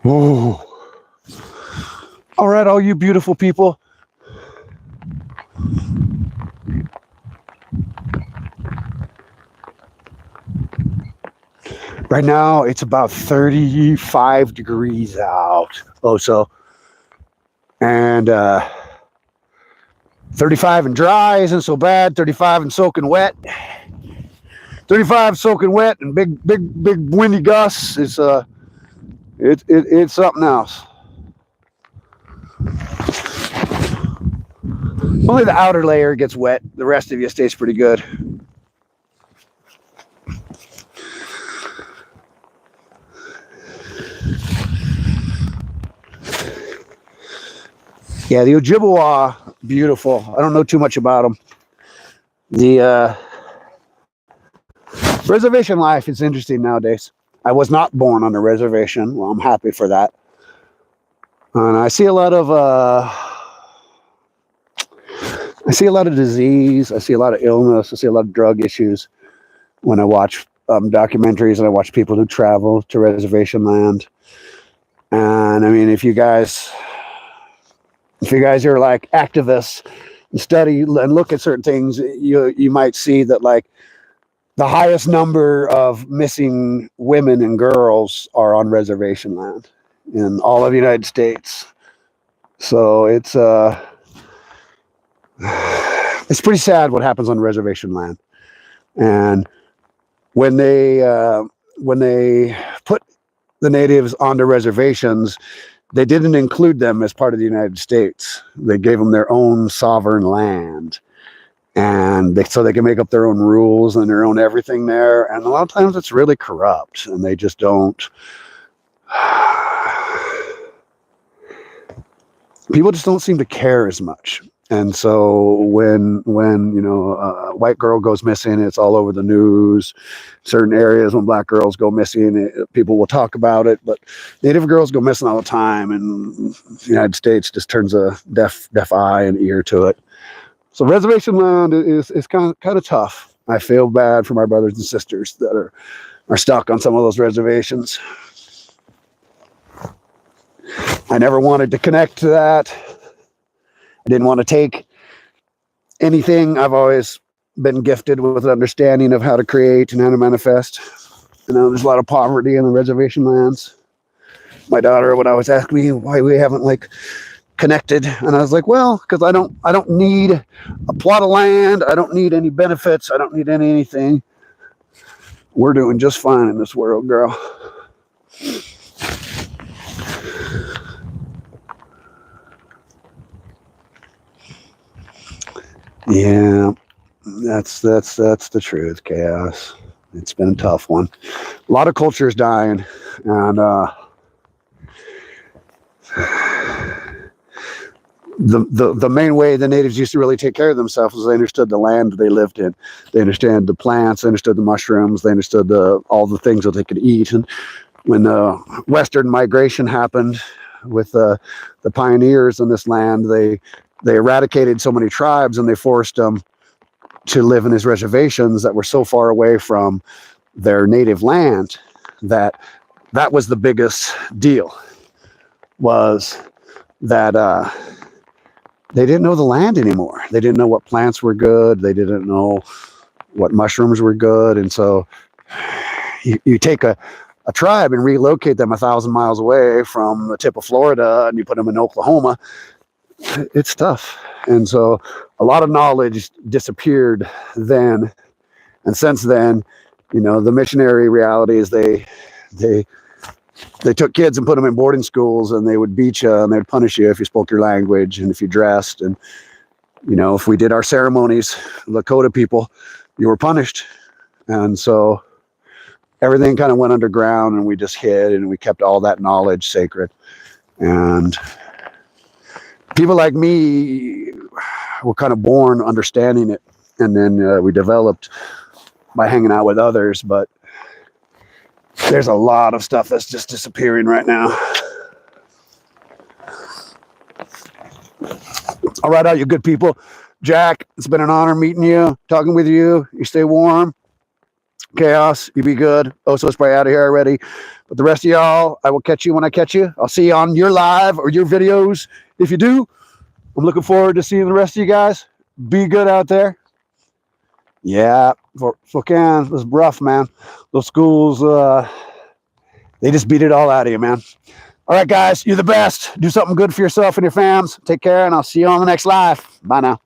Whoa. All right, all you beautiful people. Right now, it's about 35 degrees out. Oh, so. And 35 and dry isn't so bad. 35 and soaking wet. 35 soaking wet and big windy gusts is it's something else. Only the outer layer gets wet. The rest of you stays pretty good. Yeah, the Ojibwa, beautiful. I don't know too much about them. The reservation life is interesting nowadays. I was not born on a reservation. Well, I'm happy for that. And I see a lot of disease. I see a lot of illness. I see a lot of drug issues when I watch documentaries and I watch people who travel to reservation land. And I mean, if you guys are like activists and study and look at certain things, you might see that like the highest number of missing women and girls are on reservation land in all of the United States. So it's pretty sad what happens on reservation land. And when they put the natives onto reservations, they didn't include them as part of the United States. They gave them their own sovereign land. And so they can make up their own rules and their own everything there. And a lot of times it's really corrupt and they just don't. People just don't seem to care as much. And so when a white girl goes missing, it's all over the news. Certain areas, when black girls go missing, people will talk about it. But Native girls go missing all the time, and the United States just turns a deaf eye and ear to it. So reservation land is kind of tough. I feel bad for my brothers and sisters that are stuck on some of those reservations. I never wanted to connect to that. I didn't want to take anything. I've always been gifted with an understanding of how to create and how to manifest. There's a lot of poverty in the reservation lands. My daughter would always ask me why we haven't connected, and I was like, well, because I don't need a plot of land. I don't need any benefits. I don't need anything. We're doing just fine in this world, girl. Yeah, that's the truth, Chaos. It's been a tough one. A lot of cultures dying, and the main way the natives used to really take care of themselves was they understood the land they lived in. They understood the plants, they understood the mushrooms, they understood all the things that they could eat. And when the Western migration happened with the pioneers in this land, they eradicated so many tribes and they forced them to live in these reservations that were so far away from their native land that was the biggest deal, was that they didn't know the land anymore. They didn't know what plants were good. They didn't know what mushrooms were good. And so you take a tribe and relocate them 1,000 miles away from the tip of Florida and you put them in Oklahoma. It's tough. And so a lot of knowledge disappeared then. And since then, the missionary reality is they took kids and put them in boarding schools, and they would beat you and they'd punish you if you spoke your language and if you dressed. And, if we did our ceremonies, Lakota people, you were punished. And so everything kind of went underground and we just hid and we kept all that knowledge sacred. And people like me were kind of born understanding it. And then we developed by hanging out with others. But there's a lot of stuff that's just disappearing right now. All right, all you good people. Jack, it's been an honor meeting you, talking with you. You stay warm. Chaos, you be good. Oso's probably out of here already. But the rest of y'all, I will catch you when I catch you. I'll see you on your live or your videos. If you do, I'm looking forward to seeing the rest of you guys. Be good out there. Yeah, for Spokane was rough, man. Those schools, they just beat it all out of you, man. All right, guys, you're the best. Do something good for yourself and your fams. Take care, and I'll see you on the next live. Bye now.